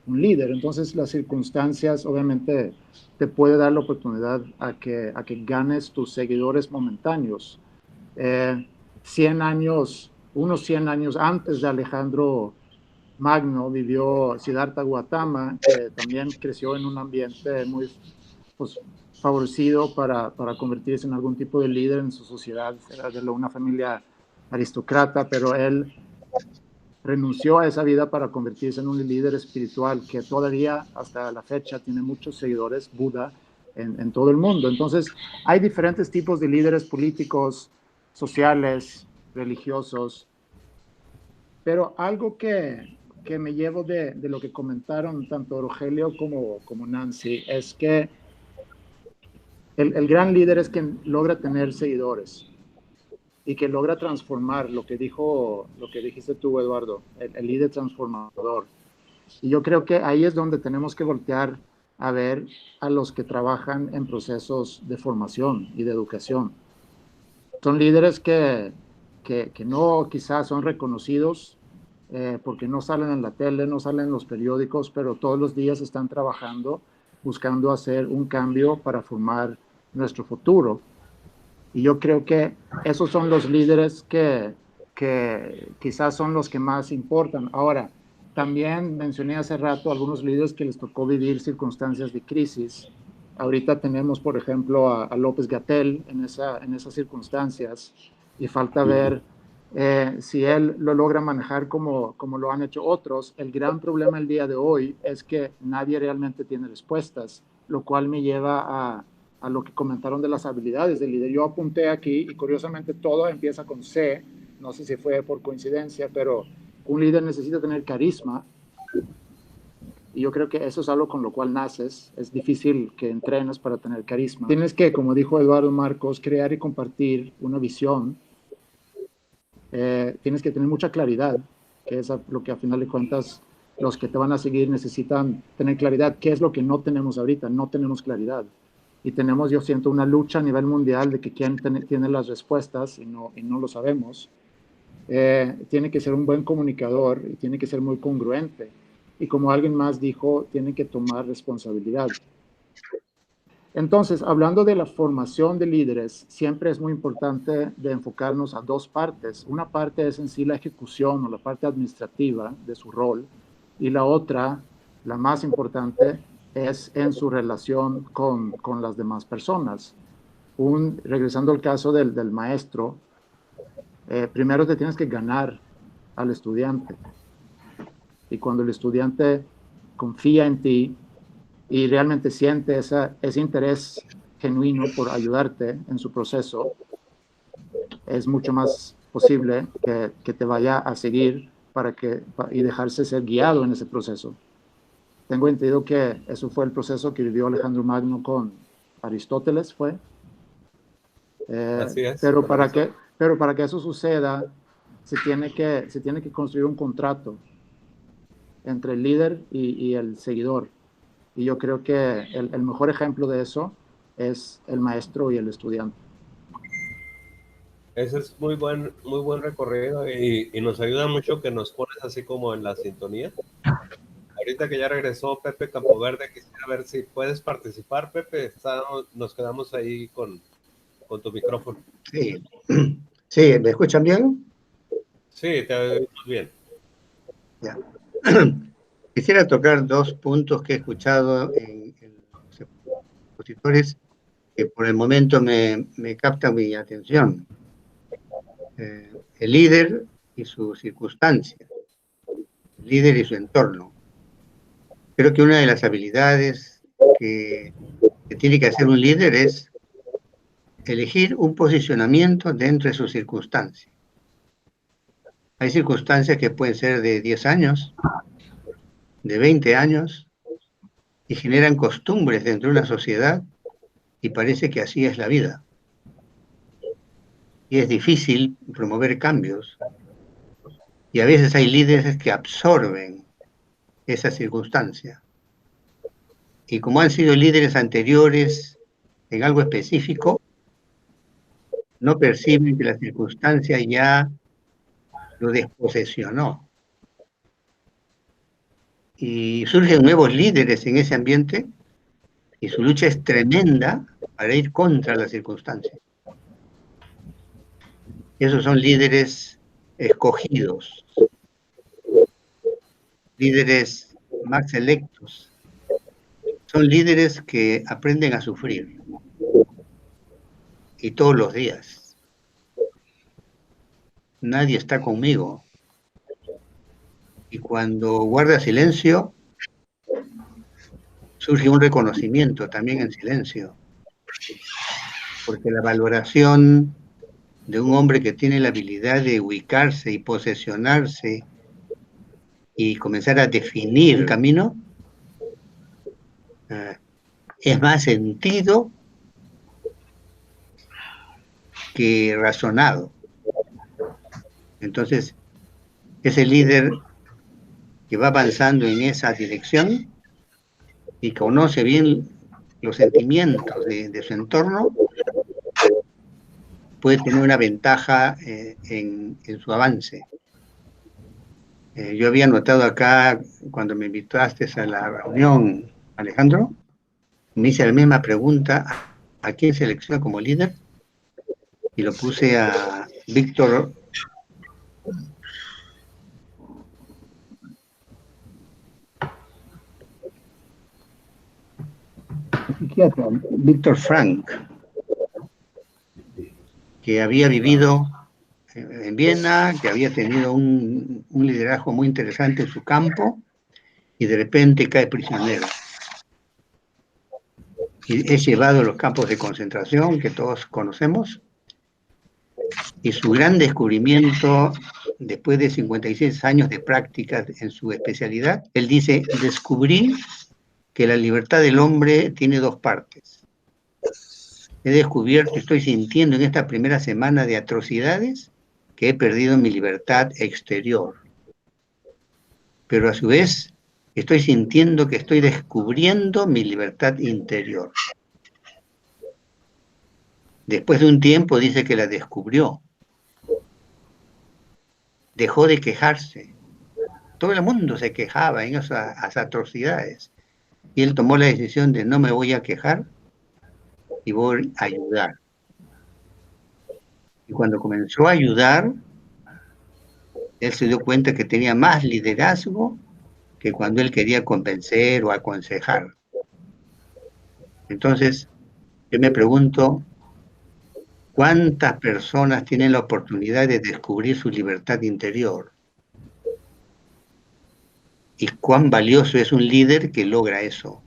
un líder. Entonces las circunstancias obviamente te puede dar la oportunidad a que ganes tus seguidores momentáneos. 100 años, unos 100 años antes de Alejandro Magno vivió Siddhartha Gautama, que también creció en un ambiente muy pues, favorecido para convertirse en algún tipo de líder en su sociedad. Era de una familia aristócrata, pero él renunció a esa vida para convertirse en un líder espiritual que todavía hasta la fecha tiene muchos seguidores, Buda, en todo el mundo. Entonces, hay diferentes tipos de líderes políticos, sociales, religiosos, pero algo que me llevo de lo que comentaron tanto Rogelio como Nancy es que el gran líder es quien logra tener seguidores y que logra transformar lo que dijiste tú, Eduardo, el líder transformador. Y yo creo que ahí es donde tenemos que voltear a ver a los que trabajan en procesos de formación y de educación. Son líderes que no quizás son reconocidos porque no salen en la tele, no salen en los periódicos, pero todos los días están trabajando, buscando hacer un cambio para formar nuestro futuro. Y yo creo que esos son los líderes que quizás son los que más importan. Ahora, también mencioné hace rato a algunos líderes que les tocó vivir circunstancias de crisis. Ahorita tenemos, por ejemplo, a López-Gatell en esas circunstancias, y falta ver si él lo logra manejar como lo han hecho otros. El gran problema el día de hoy es que nadie realmente tiene respuestas, lo cual me lleva a lo que comentaron de las habilidades del líder. Yo apunté aquí, y curiosamente todo empieza con C, no sé si fue por coincidencia, pero un líder necesita tener carisma, y yo creo que eso es algo con lo cual naces. Es difícil que entrenes para tener carisma. Tienes que, como dijo Eduardo Marcos, crear y compartir una visión. Tienes que tener mucha claridad, que es lo que a final de cuentas los que te van a seguir necesitan tener claridad. ¿Qué es lo que no tenemos ahorita? No tenemos claridad. Y tenemos, yo siento, una lucha a nivel mundial de que quién tiene las respuestas y no lo sabemos. Tiene que ser un buen comunicador y tiene que ser muy congruente. Y como alguien más dijo, tiene que tomar responsabilidad. Entonces, hablando de la formación de líderes, siempre es muy importante de enfocarnos a dos partes. Una parte es en sí la ejecución o la parte administrativa de su rol, y la otra, la más importante, es en su relación con las demás personas. Regresando al caso del maestro, primero te tienes que ganar al estudiante. Y cuando el estudiante confía en ti y realmente siente ese interés genuino por ayudarte en su proceso, es mucho más posible que te vaya a seguir y dejarse ser guiado en ese proceso. Tengo entendido que eso fue el proceso que vivió Alejandro Magno con Aristóteles, ¿fue? Así es. Pero para que eso suceda, se tiene que construir un contrato entre el líder y el seguidor. Y yo creo que el mejor ejemplo de eso es el maestro y el estudiante. Ese es muy buen recorrido, y nos ayuda mucho que nos pones así como en la sintonía. Ahorita que ya regresó Pepe Campoverde, quisiera ver si puedes participar, Pepe. Nos quedamos ahí con tu micrófono. Sí. Sí, ¿me escuchan bien? Sí, te oímos bien. Ya. Quisiera tocar dos puntos que he escuchado en los expositores que por el momento me captan mi atención. El líder y su circunstancia, el líder y su entorno. Creo que una de las habilidades que tiene que hacer un líder es elegir un posicionamiento dentro de sus circunstancias. Hay circunstancias que pueden ser de 10 años, de 20 años, y generan costumbres dentro de una sociedad, y parece que así es la vida. Y es difícil promover cambios. Y a veces hay líderes que absorben esa circunstancia. Y como han sido líderes anteriores en algo específico, no perciben que la circunstancia ya lo desposesionó. Y surgen nuevos líderes en ese ambiente, y su lucha es tremenda para ir contra la circunstancia. Esos son líderes escogidos, líderes más selectos. Son líderes que aprenden a sufrir, y todos los días. Nadie está conmigo. Y cuando guarda silencio, surge un reconocimiento también en silencio. Porque la valoración de un hombre que tiene la habilidad de ubicarse y posesionarse y comenzar a definir el camino, es más sentido que razonado. Entonces, ese líder que va avanzando en esa dirección y conoce bien los sentimientos de su entorno, puede tener una ventaja en su avance. Yo había notado acá, cuando me invitaste a la reunión, Alejandro, me hice la misma pregunta: ¿a quién selecciona como líder? Y lo puse a Víctor psiquiatra, Víctor Frank, que había vivido en Viena, que había tenido un liderazgo muy interesante en su campo, y de repente cae prisionero. Y es llevado a los campos de concentración que todos conocemos, y su gran descubrimiento, después de 56 años de práctica en su especialidad, él dice: descubrí que la libertad del hombre tiene dos partes. He descubierto, estoy sintiendo en esta primera semana de atrocidades, que he perdido mi libertad exterior. Pero a su vez, estoy sintiendo que estoy descubriendo mi libertad interior. Después de un tiempo dice que la descubrió. Dejó de quejarse. Todo el mundo se quejaba en esas atrocidades. Y él tomó la decisión de: no me voy a quejar y voy a ayudar. Y cuando comenzó a ayudar, él se dio cuenta que tenía más liderazgo que cuando él quería convencer o aconsejar. Entonces, yo me pregunto, ¿cuántas personas tienen la oportunidad de descubrir su libertad interior? ¿Y cuán valioso es un líder que logra eso?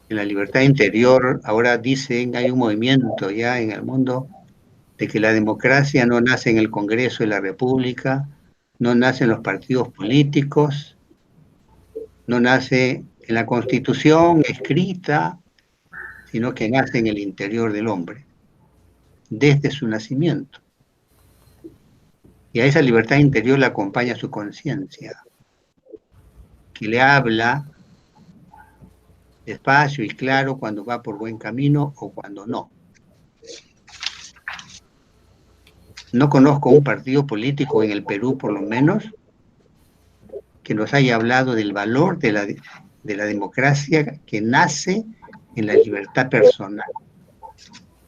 En la libertad interior, ahora dicen, hay un movimiento ya en el mundo de que la democracia no nace en el Congreso de la República, no nace en los partidos políticos, no nace en la Constitución escrita, sino que nace en el interior del hombre, desde su nacimiento. Y a esa libertad interior le acompaña su conciencia, que le habla despacio y claro cuando va por buen camino o cuando no. No conozco un partido político en el Perú, por lo menos, que nos haya hablado del valor de la democracia que nace en la libertad personal.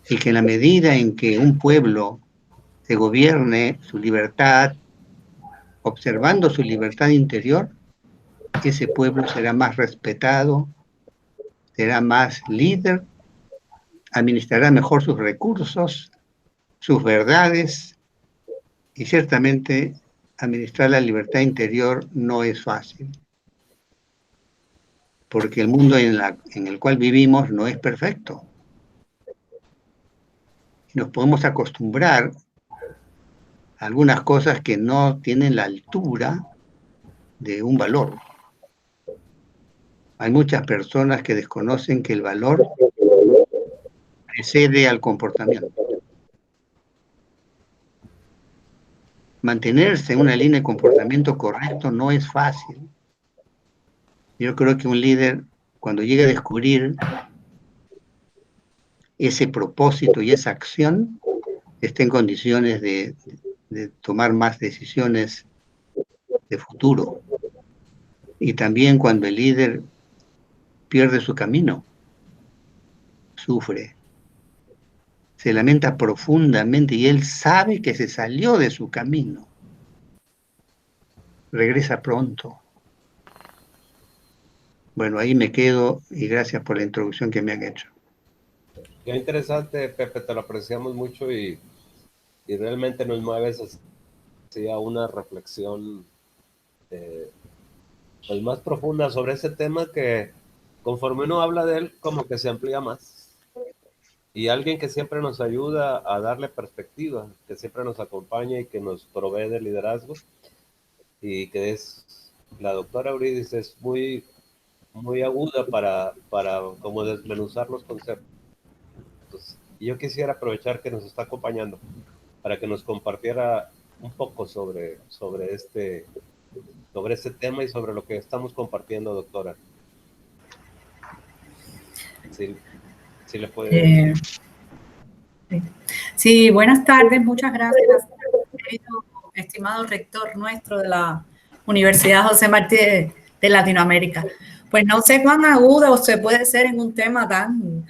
Y que en la medida en que un pueblo se gobierne su libertad, observando su libertad interior, ese pueblo será más respetado, será más líder, administrará mejor sus recursos, sus verdades, y ciertamente administrar la libertad interior no es fácil, porque el mundo en el cual vivimos no es perfecto. Nos podemos acostumbrar a algunas cosas que no tienen la altura de un valor. Hay muchas personas que desconocen que el valor precede al comportamiento. Mantenerse en una línea de comportamiento correcto no es fácil. Yo creo que un líder, cuando llega a descubrir ese propósito y esa acción, está en condiciones de tomar más decisiones de futuro. Y también cuando el líder pierde su camino, sufre, se lamenta profundamente y él sabe que se salió de su camino. Regresa pronto. Bueno, ahí me quedo y gracias por la introducción que me han hecho. Qué interesante, Pepe, te lo apreciamos mucho y realmente nos mueves hacia una reflexión pues más profunda sobre ese tema que conforme uno habla de él, como que se amplía más. Y alguien que siempre nos ayuda a darle perspectiva, que siempre nos acompaña y que nos provee de liderazgo, y que es la doctora Eurídice, es muy, muy aguda para como desmenuzar los conceptos. Y yo quisiera aprovechar que nos está acompañando para que nos compartiera un poco sobre este tema y sobre lo que estamos compartiendo, doctora. Sí le puede... Sí, buenas tardes, muchas gracias, estimado rector nuestro de la Universidad José Martí de Latinoamérica. Pues no sé cuán agudo se puede ser en un tema tan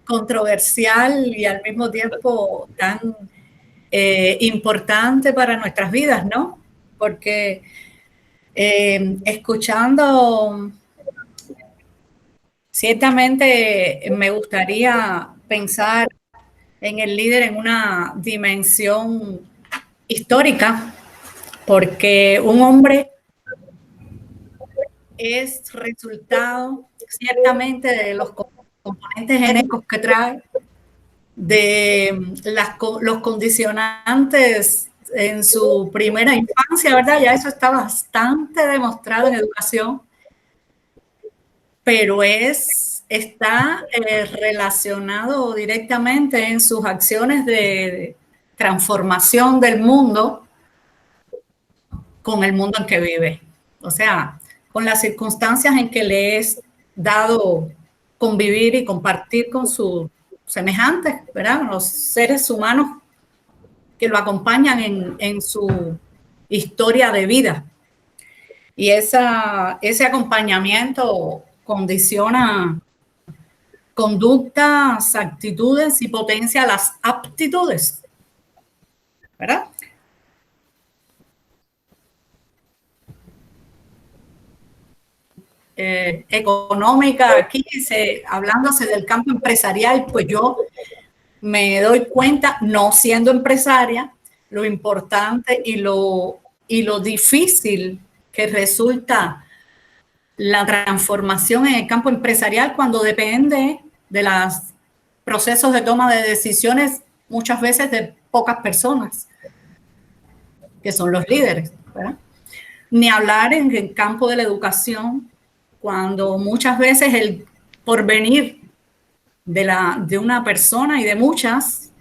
controversial y al mismo tiempo tan importante para nuestras vidas, ¿no? Porque escuchando Ciertamente me gustaría pensar en el líder en una dimensión histórica, porque un hombre es resultado ciertamente de los componentes genéticos que trae, de los condicionantes en su primera infancia, ¿verdad? Ya eso está bastante demostrado en educación, pero está relacionado directamente en sus acciones de transformación del mundo con el mundo en que vive. O sea, con las circunstancias en que le es dado convivir y compartir con sus semejantes, ¿verdad? Los seres humanos que lo acompañan en su historia de vida. Y ese acompañamiento condiciona conductas, actitudes y potencia las aptitudes, ¿verdad? Económica, aquí hablándose del campo empresarial, pues yo me doy cuenta, no siendo empresaria, lo importante y lo difícil que resulta la transformación en el campo empresarial cuando depende de los procesos de toma de decisiones, muchas veces de pocas personas, que son los líderes, ¿verdad? Ni hablar en el campo de la educación, cuando muchas veces el porvenir de una persona y de muchas,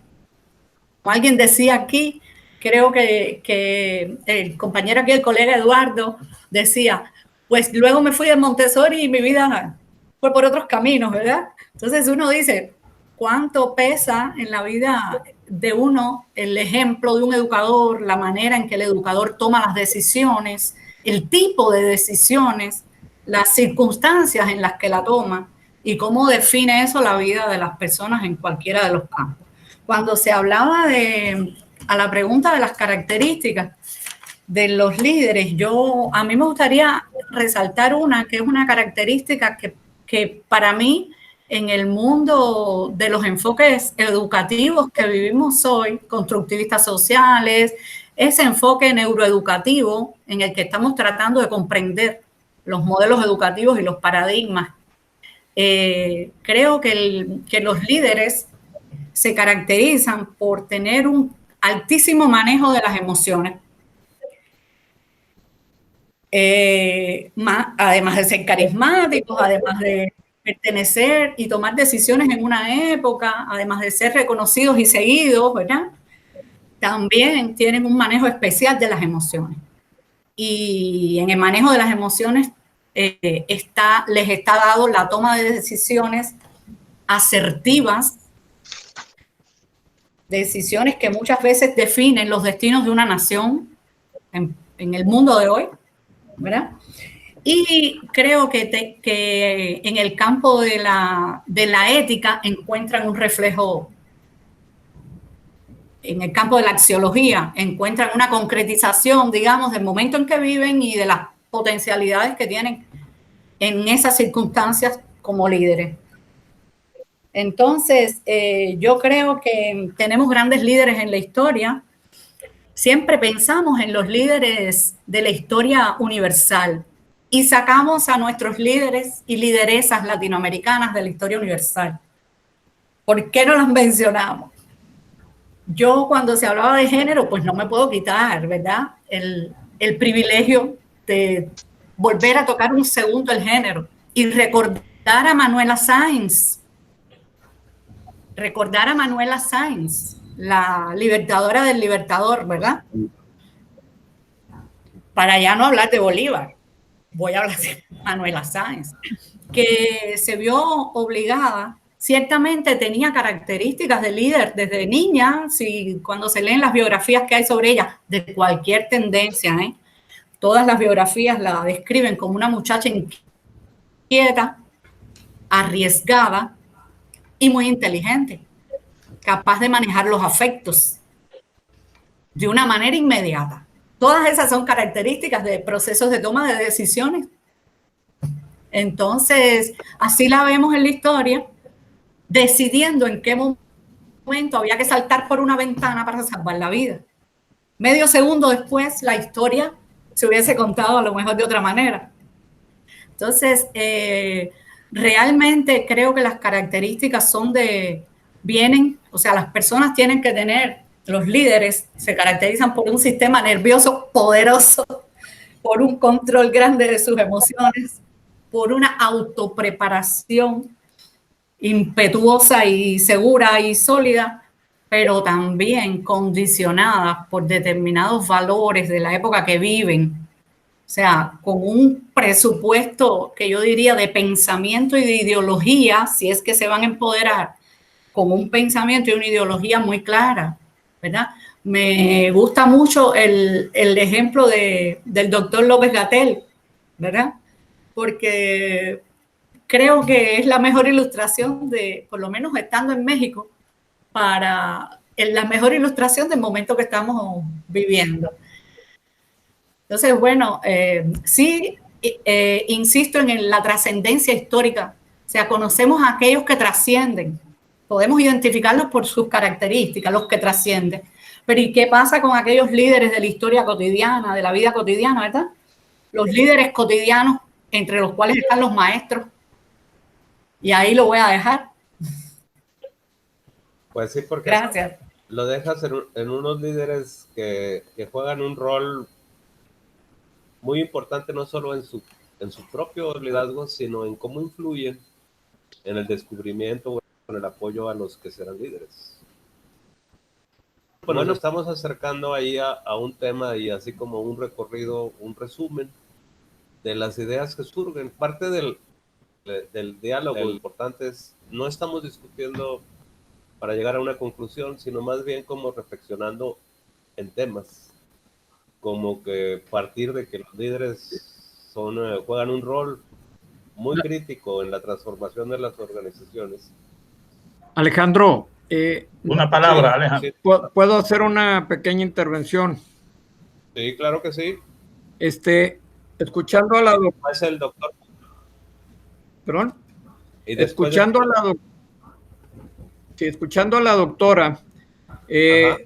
como alguien decía aquí, creo que el compañero aquí, el colega Eduardo, decía, pues luego me fui de Montessori y mi vida fue por otros caminos, ¿verdad? Entonces uno dice, ¿cuánto pesa en la vida de uno el ejemplo de un educador, la manera en que el educador toma las decisiones, el tipo de decisiones, las circunstancias en las que la toma y cómo define eso la vida de las personas en cualquiera de los campos? Cuando se hablaba a la pregunta de las características de los líderes, a mí me gustaría resaltar una que es una característica que para mí en el mundo de los enfoques educativos que vivimos hoy, constructivistas sociales, ese enfoque neuroeducativo en el que estamos tratando de comprender los modelos educativos y los paradigmas. Creo que los líderes se caracterizan por tener un altísimo manejo de las emociones. Además de ser carismáticos, además de pertenecer y tomar decisiones en una época, además de ser reconocidos y seguidos, ¿verdad? También tienen un manejo especial de las emociones. Y en el manejo de las emociones les está dado la toma de decisiones asertivas, decisiones que muchas veces definen los destinos de una nación en el mundo de hoy, ¿verdad? Y creo que en el campo de la ética encuentran un reflejo, en el campo de la axiología encuentran una concretización, digamos, del momento en que viven y de las potencialidades que tienen en esas circunstancias como líderes. Entonces, yo creo que tenemos grandes líderes en la historia. Siempre pensamos en los líderes de la historia universal y sacamos a nuestros líderes y lideresas latinoamericanas de la historia universal. ¿Por qué no las mencionamos? Yo cuando se hablaba de género, pues no me puedo quitar, ¿verdad? El privilegio de volver a tocar un segundo el género y recordar a Manuela Sáenz. Recordar a Manuela Sáenz, la libertadora del Libertador, ¿verdad? Para ya no hablar de Bolívar, voy a hablar de Manuela Sáenz, que se vio obligada, ciertamente tenía características de líder desde niña, cuando se leen las biografías que hay sobre ella, de cualquier tendencia, todas las biografías la describen como una muchacha inquieta, arriesgada y muy inteligente, capaz de manejar los afectos de una manera inmediata. Todas esas son características de procesos de toma de decisiones Entonces, así la vemos en la historia, decidiendo en qué momento había que saltar por una ventana para salvar la vida. Medio segundo después, la historia se hubiese contado a lo mejor de otra manera. Entonces, realmente creo que las características o sea, las personas tienen que tener, los líderes se caracterizan por un sistema nervioso poderoso, por un control grande de sus emociones, por una autopreparación impetuosa y segura y sólida, pero también condicionadas por determinados valores de la época que viven. O sea, con un presupuesto que yo diría de pensamiento y de ideología, si es que se van a empoderar, con un pensamiento y una ideología muy clara, ¿verdad? Me gusta mucho el ejemplo del doctor López-Gatell, ¿verdad? Porque creo que es la mejor ilustración por lo menos estando en México, la mejor ilustración del momento que estamos viviendo. Entonces, bueno, sí, insisto en la trascendencia histórica. O sea, conocemos a aquellos que trascienden. Podemos identificarlos por sus características, los que trascienden. Pero ¿y qué pasa con aquellos líderes de la historia cotidiana, de la vida cotidiana, verdad? Los líderes cotidianos, entre los cuales están los maestros. Y ahí lo voy a dejar. Pues sí, porque gracias. Lo dejas en unos líderes que juegan un rol muy importante, no solo en su propio liderazgo, sino en cómo influyen en el descubrimiento o en el apoyo a los que serán líderes. Bueno, estamos acercando ahí a un tema y así como un recorrido, un resumen de las ideas que surgen. Parte del diálogo importante es, no estamos discutiendo para llegar a una conclusión, sino más bien como reflexionando en temas, como que partir de que los líderes juegan un rol muy crítico en la transformación de las organizaciones. Alejandro, una palabra, Alejandro. Sí. ¿Puedo hacer una pequeña intervención? Sí, claro que sí. Escuchando a la doctora. Es el doctor. ¿Perdón? Escuchando a la doctora,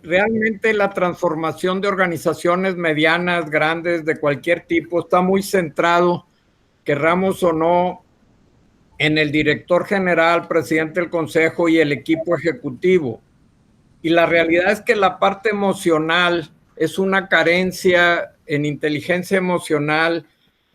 realmente la transformación de organizaciones medianas, grandes, de cualquier tipo, está muy centrado, querramos o no, en el director general, presidente del consejo y el equipo ejecutivo. Y la realidad es que la parte emocional es una carencia en inteligencia emocional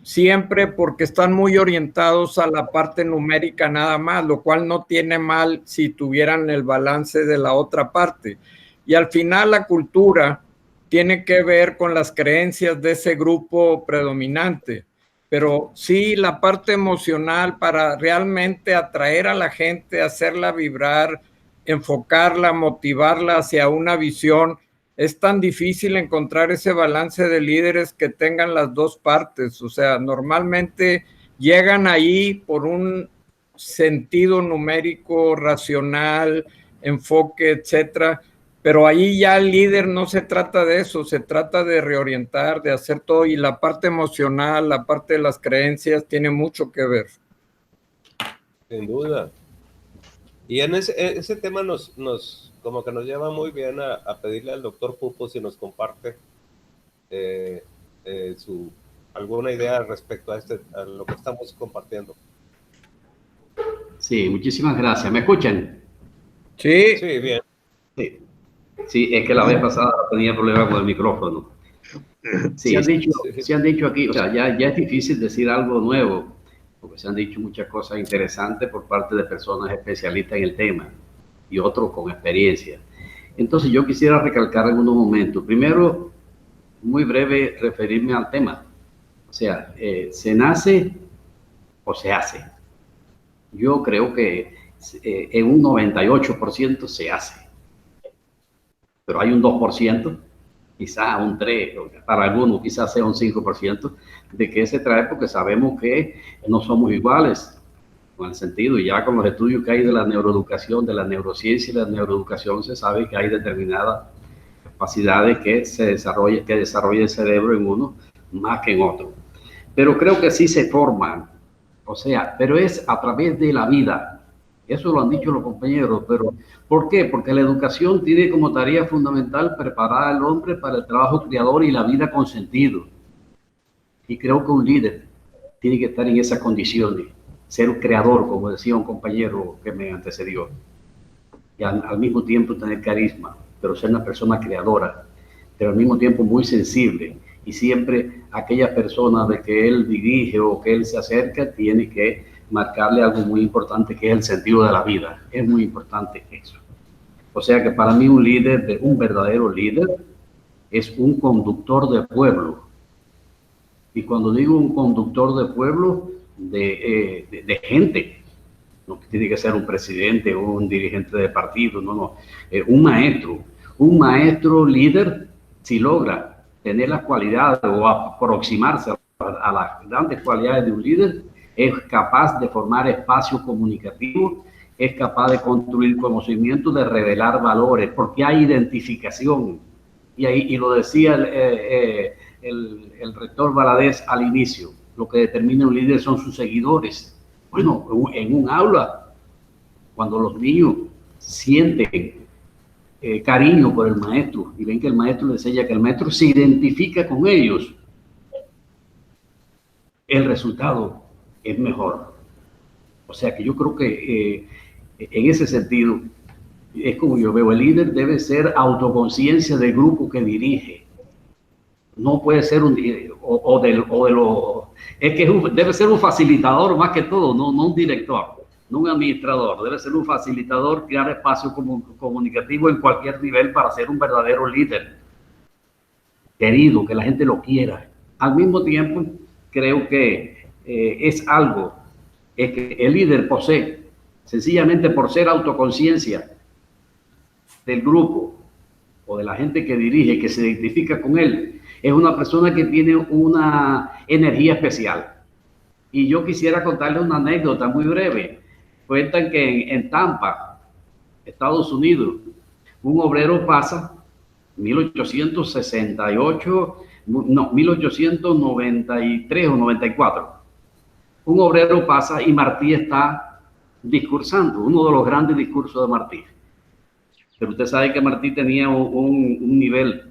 siempre, porque están muy orientados a la parte numérica nada más, lo cual no tiene mal si tuvieran el balance de la otra parte. Y al final la cultura tiene que ver con las creencias de ese grupo predominante. Pero sí, la parte emocional para realmente atraer a la gente, hacerla vibrar, enfocarla, motivarla hacia una visión. Es tan difícil encontrar ese balance de líderes que tengan las dos partes. O sea, normalmente llegan ahí por un sentido numérico, racional, enfoque, etcétera. Pero ahí ya el líder no se trata de eso, se trata de reorientar, de hacer todo, y la parte emocional, la parte de las creencias tiene mucho que ver. Sin duda. Y en ese tema como que nos lleva muy bien a pedirle al doctor Pupo si nos comparte alguna idea respecto a lo que estamos compartiendo. Sí, muchísimas gracias. ¿Me escuchan? Sí. Sí, bien. Sí, es que la vez pasada tenía problemas con el micrófono. Sí, se han dicho aquí, o sea, ya es difícil decir algo nuevo, porque se han dicho muchas cosas interesantes por parte de personas especialistas en el tema y otros con experiencia. Entonces yo quisiera recalcar algunos momentos. Primero, muy breve, referirme al tema. O sea, ¿se nace o se hace? Yo creo que en un 98% se hace. Pero hay un 2%, quizás un 3%, para algunos quizás sea un 5%, de que se trae porque sabemos que no somos iguales, con el sentido, y ya con los estudios que hay de la neuroeducación, de la neurociencia y la neuroeducación, se sabe que hay determinadas capacidades que desarrolla el cerebro en uno más que en otro. Pero creo que sí se forman, o O sea, pero es a través de la vida. Eso lo han dicho los compañeros, pero ¿por qué? Porque la educación tiene como tarea fundamental preparar al hombre para el trabajo creador y la vida con sentido. Y creo que un líder tiene que estar en esas condiciones, ser un creador, como decía un compañero que me antecedió, y al mismo tiempo tener carisma, pero ser una persona creadora, pero al mismo tiempo muy sensible, y siempre aquellas personas de que él dirige o que él se acerca, tiene que marcarle algo muy importante, que es el sentido de la vida. Es muy importante eso. O sea que para mí un líder, un verdadero líder, es un conductor de pueblo. Y cuando digo un conductor de pueblo, de gente, no tiene que ser un presidente o un dirigente de partido, no, un maestro líder, si logra tener las cualidades o aproximarse a las grandes cualidades de un líder, es capaz de formar espacios comunicativos, es capaz de construir conocimiento, de revelar valores, porque hay identificación. Y lo decía el rector Valadez al inicio, lo que determina un líder son sus seguidores. Bueno, en un aula, cuando los niños sienten cariño por el maestro y ven que el maestro les enseña, que el maestro se identifica con ellos, el resultado es mejor. O sea que yo creo que en ese sentido es como yo veo, el líder debe ser autoconciencia del grupo que dirige. No puede ser debe ser un facilitador más que todo, no un director, no un administrador, debe ser un facilitador, crear espacios comunicativos en cualquier nivel para ser un verdadero líder, querido, que la gente lo quiera. Al mismo tiempo, creo que es algo que el líder posee, sencillamente por ser autoconciencia del grupo o de la gente que dirige, que se identifica con él, es una persona que tiene una energía especial. Y yo quisiera contarle una anécdota muy breve. Cuentan que en Tampa, Estados Unidos, un obrero pasa, 1893 o 94, un obrero pasa y Martí está discursando, uno de los grandes discursos de Martí. Pero usted sabe que Martí tenía un nivel,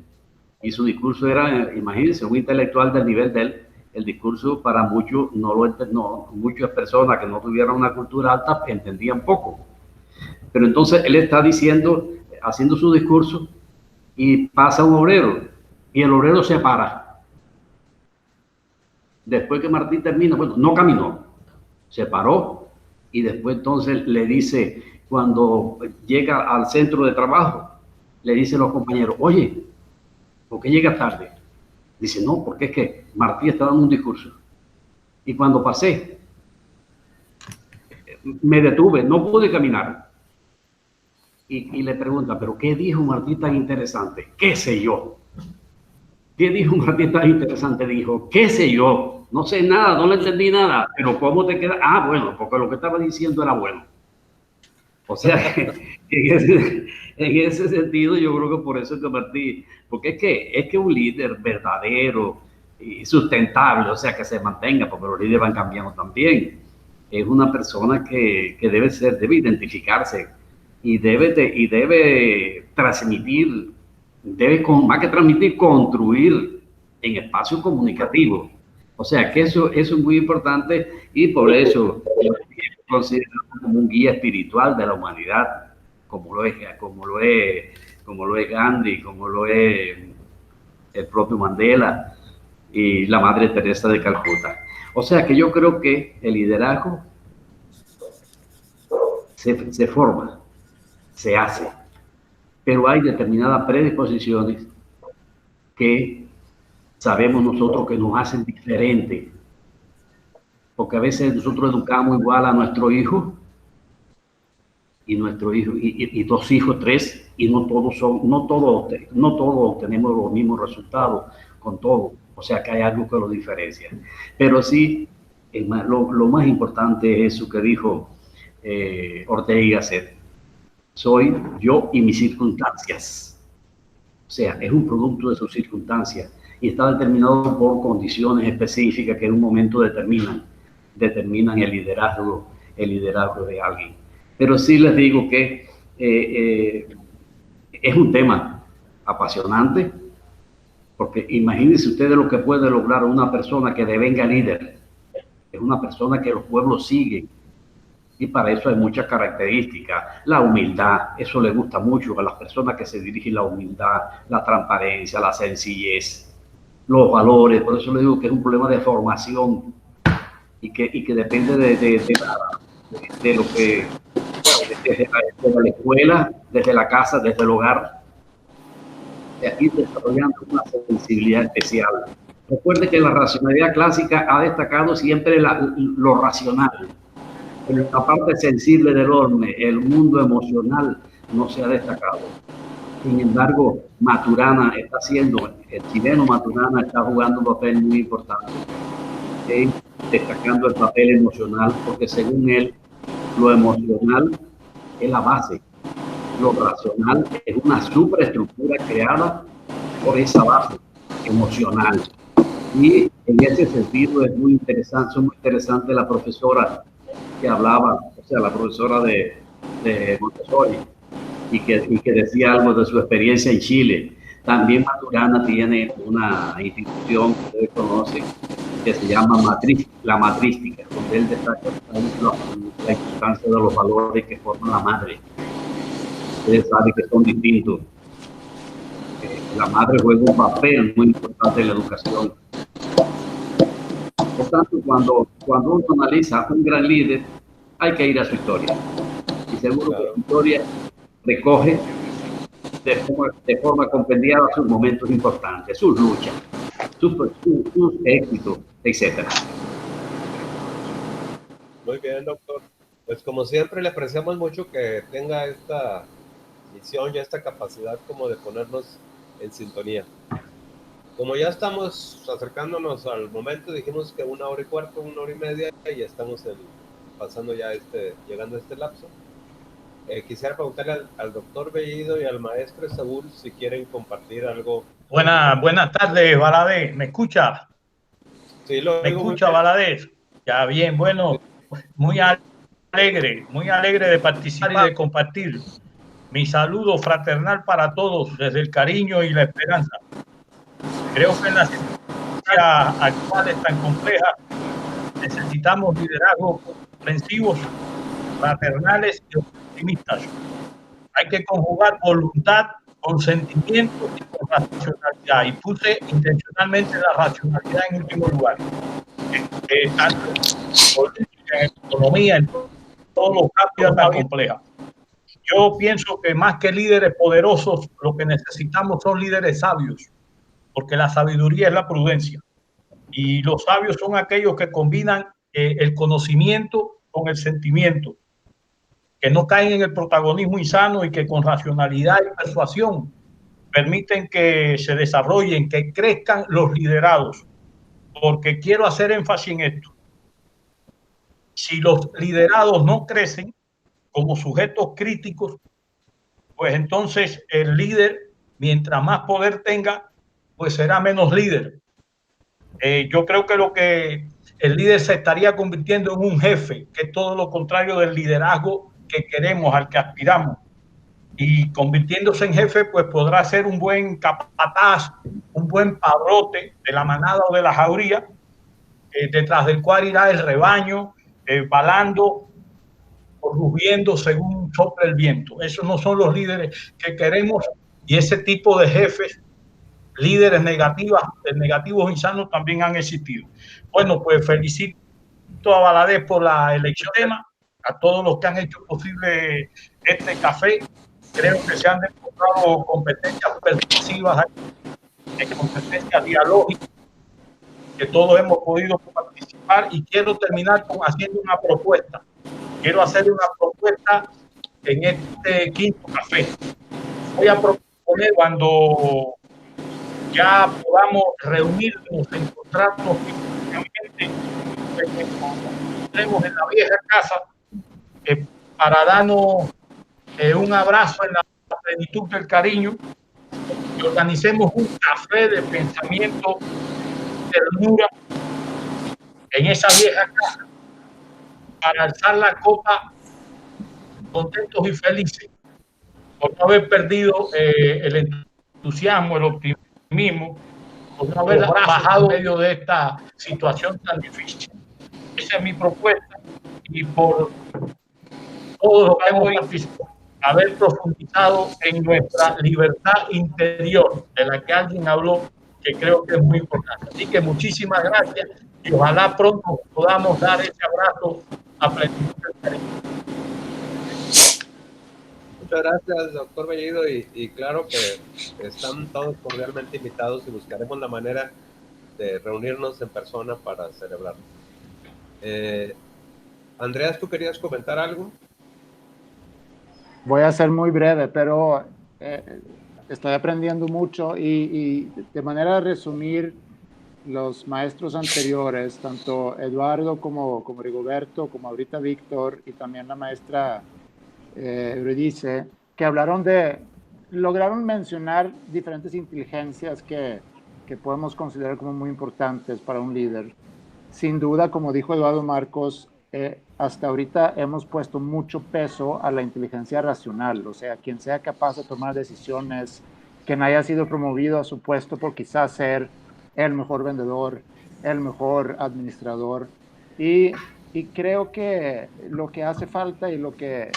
y su discurso era, imagínense, un intelectual del nivel de él. El discurso para muchos muchas personas que no tuvieran una cultura alta entendían poco. Pero entonces él está diciendo, haciendo su discurso, y pasa un obrero, y el obrero se para. Después que Martí termina, bueno, no caminó, se paró, y después entonces le dice, cuando llega al centro de trabajo, le dice a los compañeros, oye, ¿por qué llega tarde? Dice, no, porque es que Martí está dando un discurso. Y cuando pasé, me detuve, no pude caminar. Y le pregunta, ¿pero qué dijo Martí tan interesante? ¿Qué sé yo? ¿Qué dijo Martí tan interesante? Dijo, ¿qué sé yo? No sé nada, no le entendí nada. Pero ¿cómo te queda? Ah, bueno, porque lo que estaba diciendo era bueno. O sea, en ese sentido yo creo que por eso es que Martí, porque es que un líder verdadero y sustentable, o sea, que se mantenga, porque los líderes van cambiando también, es una persona que debe identificarse y debe transmitir, más que transmitir, construir en espacios comunicativos. O sea, que eso es muy importante, y por eso considerado como un guía espiritual de la humanidad, como lo es Gandhi, como lo es el propio Mandela y la Madre Teresa de Calcuta. O sea que yo creo que el liderazgo se forma, se hace, pero hay determinadas predisposiciones que sabemos nosotros que nos hacen diferentes, porque a veces nosotros educamos igual a nuestro hijo y dos hijos, tres, y no todos obtenemos los mismos resultados con todo. O sea que hay algo que lo diferencia. Pero sí, lo más importante es eso que dijo Ortega y Gasset. Soy yo y mis circunstancias. O sea, es un producto de sus circunstancias y está determinado por condiciones específicas que en un momento determinan. determinan el liderazgo de alguien. Pero sí les digo que es un tema apasionante, porque imagínense ustedes lo que puede lograr una persona que devenga líder. Es una persona que los pueblos siguen. Y para eso hay muchas características. La humildad, eso le gusta mucho a las personas que se dirigen, la humildad, la transparencia, la sencillez, los valores. Por eso le digo que es un problema de formación y que depende de lo que, desde la escuela, desde la casa, desde el hogar, de aquí desarrollando una sensibilidad especial. Recuerde que la racionalidad clásica ha destacado siempre lo racional. En la parte sensible del hombre, el mundo emocional no se ha destacado. Sin embargo, Maturana está haciendo, el chileno Maturana está jugando un papel muy importante, destacando el papel emocional, porque según él, lo emocional es la base. Lo racional es una superestructura creada por esa base emocional. Y en ese sentido es muy interesante la profesora que hablaba, o sea, la profesora de Montessori, y que decía algo de su experiencia en Chile. También Maturana tiene una institución que ustedes conocen que se llama la matrística, donde él destaca la importancia de los valores que forman la madre. Ustedes saben que son distintos. La madre juega un papel muy importante en la educación. Por tanto, cuando uno analiza un gran líder, hay que ir a su historia. Y seguro que su historia recoge de forma compendiada sus momentos importantes, sus luchas, sus éxitos, etc. Muy bien, doctor. Pues como siempre le apreciamos mucho que tenga esta visión y esta capacidad como de ponernos en sintonía. Como ya estamos acercándonos al momento, dijimos que 1 hora y cuarto, 1 hora y media, y ya estamos pasando ya llegando a este lapso. Quisiera preguntarle al doctor Bellido y al maestro Saúl si quieren compartir algo. Buenas tardes, Valadez. ¿Me escucha? Sí, ¿Me escucha, Valadez? Ya, bien, bueno, muy alegre de participar y de compartir. Mi saludo fraternal para todos, desde el cariño y la esperanza. Creo que en las circunstancias actuales tan complejas necesitamos liderazgos comprensivos, fraternales y optimistas. Hay que conjugar voluntad con sentimiento y con racionalidad. Y puse intencionalmente la racionalidad en último lugar. Tanto en política, en economía, en todos los cambios tan complejos. Yo pienso que más que líderes poderosos, lo que necesitamos son líderes sabios, porque la sabiduría es la prudencia. Y los sabios son aquellos que combinan el conocimiento con el sentimiento, que no caen en el protagonismo insano y que con racionalidad y persuasión permiten que se desarrollen, que crezcan los liderados. Porque quiero hacer énfasis en esto. Si los liderados no crecen como sujetos críticos, pues entonces el líder, mientras más poder tenga, pues será menos líder. Yo creo que el líder se estaría convirtiendo en un jefe, que es todo lo contrario del liderazgo que queremos, al que aspiramos. Y convirtiéndose en jefe, pues podrá ser un buen capataz, un buen padrote de la manada o de la jauría, detrás del cual irá el rebaño, balando o rugiendo según sopla el viento. Esos no son los líderes que queremos, y ese tipo de jefes, líderes negativos insanos, también han existido. Bueno, pues felicito a Valadez por la elección de tema, a todos los que han hecho posible este café. Creo que se han demostrado competencias persuasivas, competencias dialógicas, que todos hemos podido participar, y quiero terminar haciendo una propuesta. Quiero hacer una propuesta en este quinto café. Voy a proponer, cuando ya podamos reunirnos, encontrarnos físicamente, encontremos en la vieja casa para darnos un abrazo en la plenitud del cariño, y organicemos un café de pensamiento, ternura, en esa vieja casa, para alzar la copa contentos y felices por no haber perdido el entusiasmo, el optimismo, por no haber bajado en medio de esta situación tan difícil. Esa es mi propuesta, y por todos los que hemos participado, haber profundizado en nuestra libertad interior, de la que alguien habló, que creo que es muy importante. Así que muchísimas gracias y ojalá pronto podamos dar ese abrazo a plenitud del cariño. Muchas gracias, doctor Bellido, y claro que están todos cordialmente invitados y buscaremos la manera de reunirnos en persona para celebrarlo. Andreas, ¿tú querías comentar algo? Voy a ser muy breve, pero estoy aprendiendo mucho y de manera de resumir, los maestros anteriores, tanto Eduardo como Rigoberto, como ahorita Víctor y también la maestra Eurydice, que lograron mencionar diferentes inteligencias que podemos considerar como muy importantes para un líder. Sin duda, como dijo Eduardo Marcos, hasta ahorita hemos puesto mucho peso a la inteligencia racional, o sea, quien sea capaz de tomar decisiones, quien haya sido promovido a su puesto por quizás ser el mejor vendedor, el mejor administrador, y creo que lo que hace falta y lo que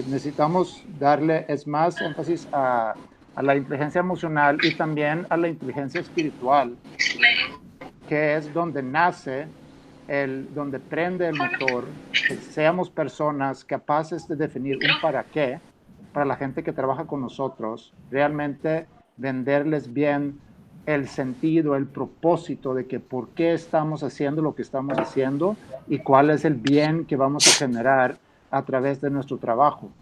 necesitamos darle es más énfasis a la inteligencia emocional y también a la inteligencia espiritual, que es donde nace, donde prende el motor, que seamos personas capaces de definir un para qué para la gente que trabaja con nosotros, realmente venderles bien el sentido, el propósito de que por qué estamos haciendo lo que estamos haciendo y cuál es el bien que vamos a generar a través de nuestro trabajo.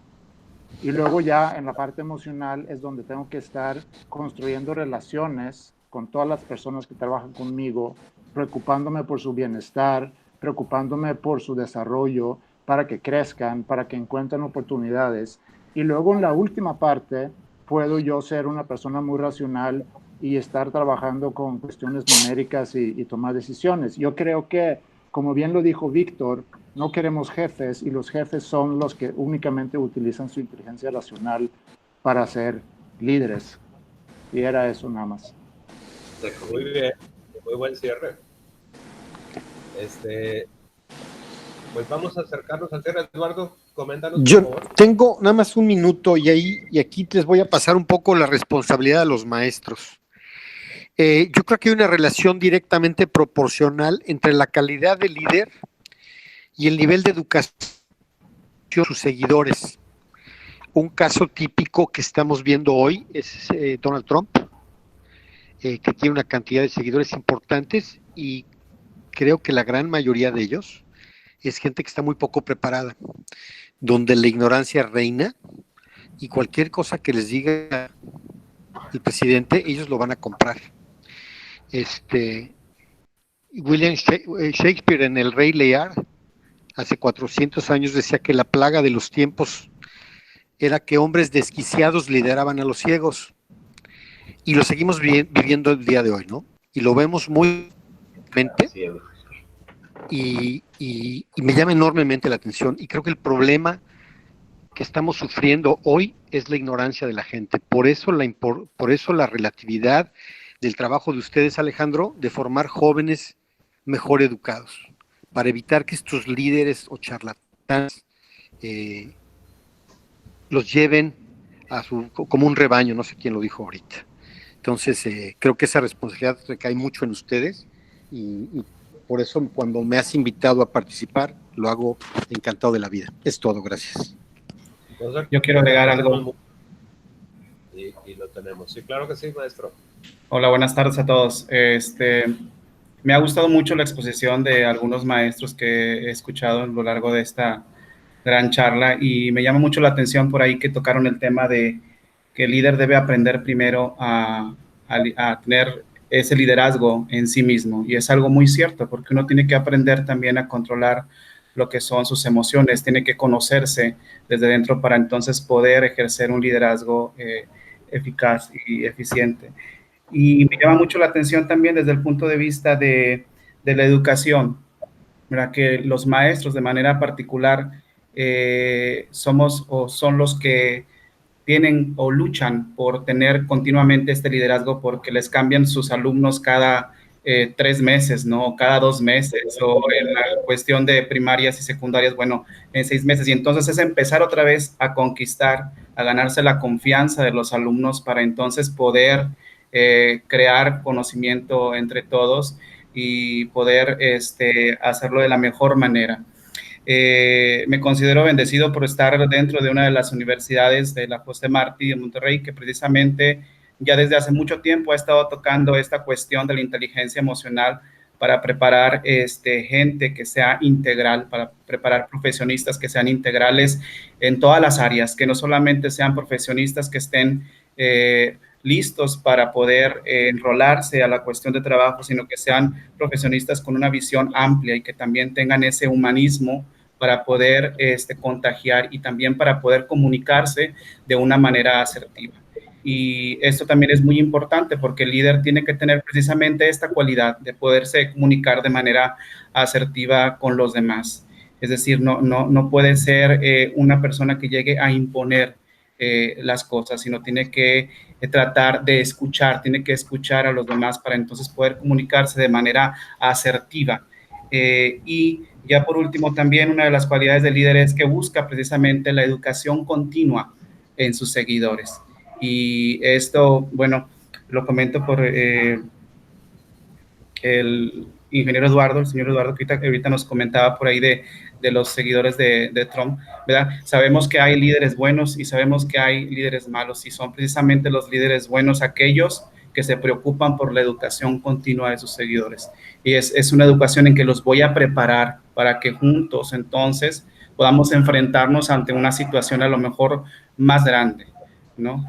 Y luego ya en la parte emocional es donde tengo que estar construyendo relaciones con todas las personas que trabajan conmigo, preocupándome por su bienestar, preocupándome por su desarrollo, para que crezcan, para que encuentren oportunidades. Y luego en la última parte puedo yo ser una persona muy racional y estar trabajando con cuestiones numéricas y tomar decisiones. Yo creo que, como bien lo dijo Víctor, no queremos jefes y los jefes son los que únicamente utilizan su inteligencia racional para ser líderes. Y era eso nada más. Muy bien, muy buen cierre. Pues vamos a acercarnos al cierre. Eduardo, coméntanos. Yo por favor. tengo nada más un minuto y aquí les voy a pasar un poco la responsabilidad a los maestros. Yo creo que hay una relación directamente proporcional entre la calidad del líder y el nivel de educación de sus seguidores. Un caso típico que estamos viendo hoy es Donald Trump, que tiene una cantidad de seguidores importantes y creo que la gran mayoría de ellos es gente que está muy poco preparada, donde la ignorancia reina y cualquier cosa que les diga el presidente, ellos lo van a comprar. William Shakespeare en El Rey Lear, hace 400 años, decía que la plaga de los tiempos era que hombres desquiciados lideraban a los ciegos. Y lo seguimos viviendo el día de hoy, ¿no? Y lo vemos muy y me llama enormemente la atención. Y creo que el problema que estamos sufriendo hoy es la ignorancia de la gente. Por eso la relatividad del trabajo de ustedes, Alejandro, de formar jóvenes mejor educados, para evitar que estos líderes o charlatanes los lleven como un rebaño, no sé quién lo dijo ahorita. Entonces, creo que esa responsabilidad recae mucho en ustedes y por eso cuando me has invitado a participar, lo hago encantado de la vida. Es todo, gracias. Yo quiero agregar algo. Y lo tenemos. Sí, claro que sí, maestro. Hola, buenas tardes a todos. Me ha gustado mucho la exposición de algunos maestros que he escuchado a lo largo de esta gran charla y me llama mucho la atención por ahí que tocaron el tema de que el líder debe aprender primero a tener ese liderazgo en sí mismo, y es algo muy cierto porque uno tiene que aprender también a controlar lo que son sus emociones, tiene que conocerse desde dentro para entonces poder ejercer un liderazgo eficaz y eficiente. Y me llama mucho la atención también desde el punto de vista de la educación. ¿verdad? Que los maestros de manera particular somos o son los que tienen o luchan por tener continuamente este liderazgo porque les cambian sus alumnos cada 3 meses, ¿no? Cada 2 meses, o en la cuestión de primarias y secundarias, bueno, en 6 meses. Y entonces es empezar otra vez a conquistar, a ganarse la confianza de los alumnos para entonces poder crear conocimiento entre todos y poder hacerlo de la mejor manera. Me considero bendecido por estar dentro de una de las universidades de la José Martí de Monterrey, que precisamente ya desde hace mucho tiempo ha estado tocando esta cuestión de la inteligencia emocional para preparar gente que sea integral, para preparar profesionistas que sean integrales en todas las áreas, que no solamente sean profesionistas que estén listos para poder enrolarse a la cuestión de trabajo, sino que sean profesionistas con una visión amplia y que también tengan ese humanismo para poder contagiar y también para poder comunicarse de una manera asertiva. Y esto también es muy importante porque el líder tiene que tener precisamente esta cualidad de poderse comunicar de manera asertiva con los demás. Es decir, no puede ser una persona que llegue a imponer las cosas, sino tiene que tratar de escuchar, tiene que escuchar a los demás para entonces poder comunicarse de manera asertiva. Y ya por último, también una de las cualidades del líder es que busca precisamente la educación continua en sus seguidores. Y esto, bueno, lo comento por el ingeniero Eduardo, el señor Eduardo, que ahorita nos comentaba por ahí de los seguidores de Trump, ¿verdad? Sabemos que hay líderes buenos y sabemos que hay líderes malos, y son precisamente los líderes buenos aquellos que se preocupan por la educación continua de sus seguidores. Y es una educación en que los voy a preparar para que juntos entonces podamos enfrentarnos ante una situación a lo mejor más grande, ¿no?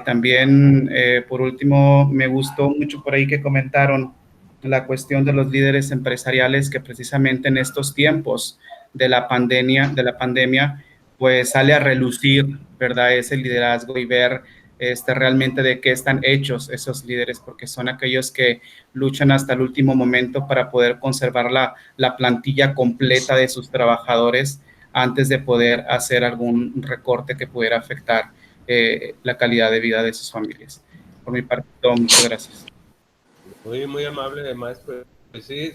También, por último, me gustó mucho por ahí que comentaron la cuestión de los líderes empresariales, que precisamente en estos tiempos de la pandemia, pues sale a relucir, ¿verdad? Ese liderazgo y ver realmente de qué están hechos esos líderes, porque son aquellos que luchan hasta el último momento para poder conservar la plantilla completa de sus trabajadores antes de poder hacer algún recorte que pudiera afectar la calidad de vida de sus familias. Por mi parte, muchas gracias. Muy amable, maestro. Sí,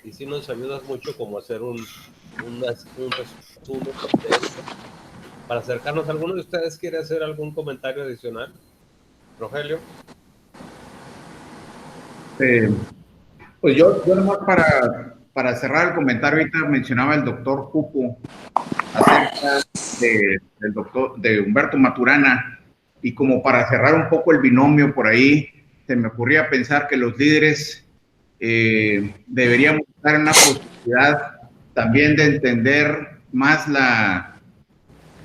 y sí nos ayudas mucho como hacer un resumen para acercarnos. ¿Alguno de ustedes quiere hacer algún comentario adicional? Rogelio. Pues yo nomás para cerrar el comentario, ahorita mencionaba el doctor Cupo acerca de Humberto Maturana, y como para cerrar un poco el binomio por ahí, se me ocurría pensar que los líderes deberíamos estar en una posibilidad también de entender más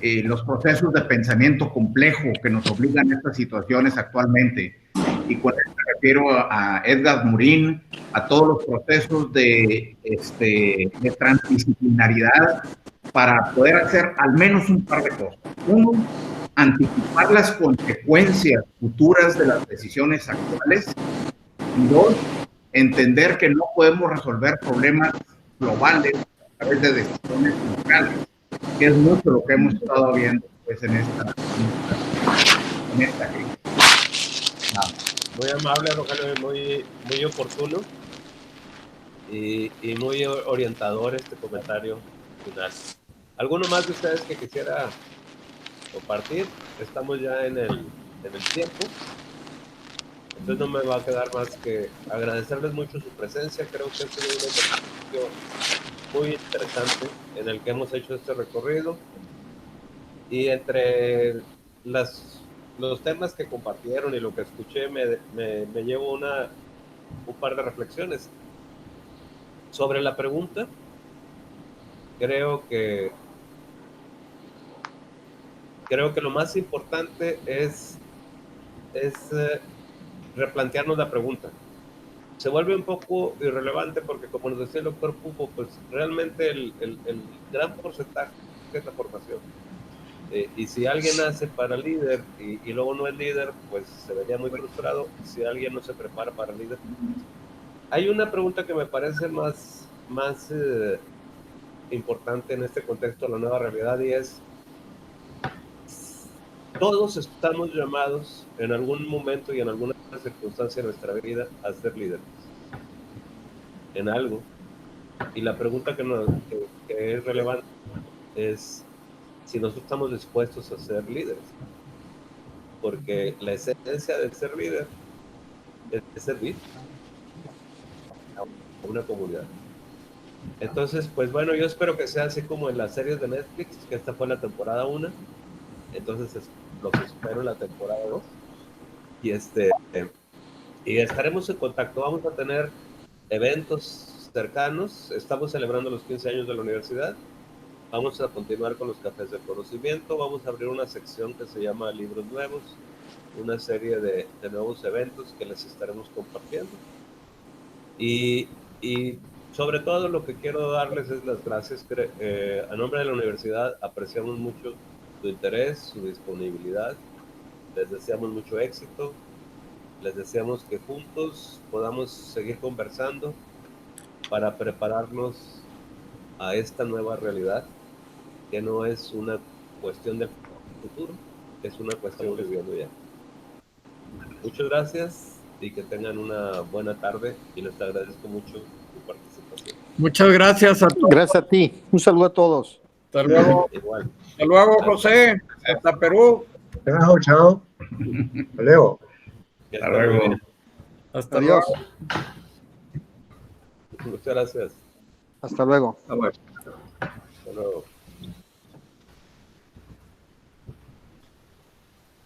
los procesos de pensamiento complejo que nos obligan a estas situaciones actualmente. Y con esto me refiero a Edgar Morin, a todos los procesos de transdisciplinaridad para poder hacer al menos un par de cosas. Uno, anticipar las consecuencias futuras de las decisiones actuales. Y dos, entender que no podemos resolver problemas globales a través de decisiones locales, que es mucho lo que hemos estado viendo pues, en esta crisis. Muy amable, Rogelio, muy oportuno y muy orientador este comentario final. ¿Alguno más de ustedes que quisiera compartir? Estamos ya en el tiempo, entonces no me va a quedar más que agradecerles mucho su presencia. Creo que ha sido un ejercicio muy interesante en el que hemos hecho este recorrido, y entre los temas que compartieron y lo que escuché me llevo un par de reflexiones sobre la pregunta. Creo que lo más importante es replantearnos la pregunta. Se vuelve un poco irrelevante porque, como nos decía el doctor Pupo, pues realmente el gran porcentaje es la formación. Y si alguien nace para líder y luego no es líder, pues se vería muy frustrado. Si alguien no se prepara para líder. Hay una pregunta que me parece más más importante en este contexto de la nueva realidad, y es: todos estamos llamados en algún momento y en alguna circunstancia de nuestra vida a ser líderes en algo. Y la pregunta que es relevante es si nosotros estamos dispuestos a ser líderes, porque la esencia de ser líder es servir a una comunidad. Entonces, pues bueno, yo espero que sea así como en las series de Netflix, que esta fue la temporada 1, entonces los espero en la temporada 2, y estaremos en contacto. Vamos a tener eventos cercanos, estamos celebrando los 15 años de la universidad, vamos a continuar con los cafés del conocimiento, vamos a abrir una sección que se llama Libros Nuevos, una serie de nuevos eventos que les estaremos compartiendo, y sobre todo lo que quiero darles es las gracias. A nombre de la universidad apreciamos mucho su interés, su disponibilidad, les deseamos mucho éxito, les deseamos que juntos podamos seguir conversando para prepararnos a esta nueva realidad, que no es una cuestión del futuro, es una cuestión viviendo ya. Muchas gracias y que tengan una buena tarde, y les agradezco mucho su participación. Muchas gracias a todos. Gracias a ti. Un saludo a todos. Hasta luego. Igual. Hasta luego, José. Hasta Perú. Chao, chao. Hasta luego. Hasta luego. Hasta Adiós. luego. Muchas gracias. Hasta luego. Ah, bueno. Hasta luego.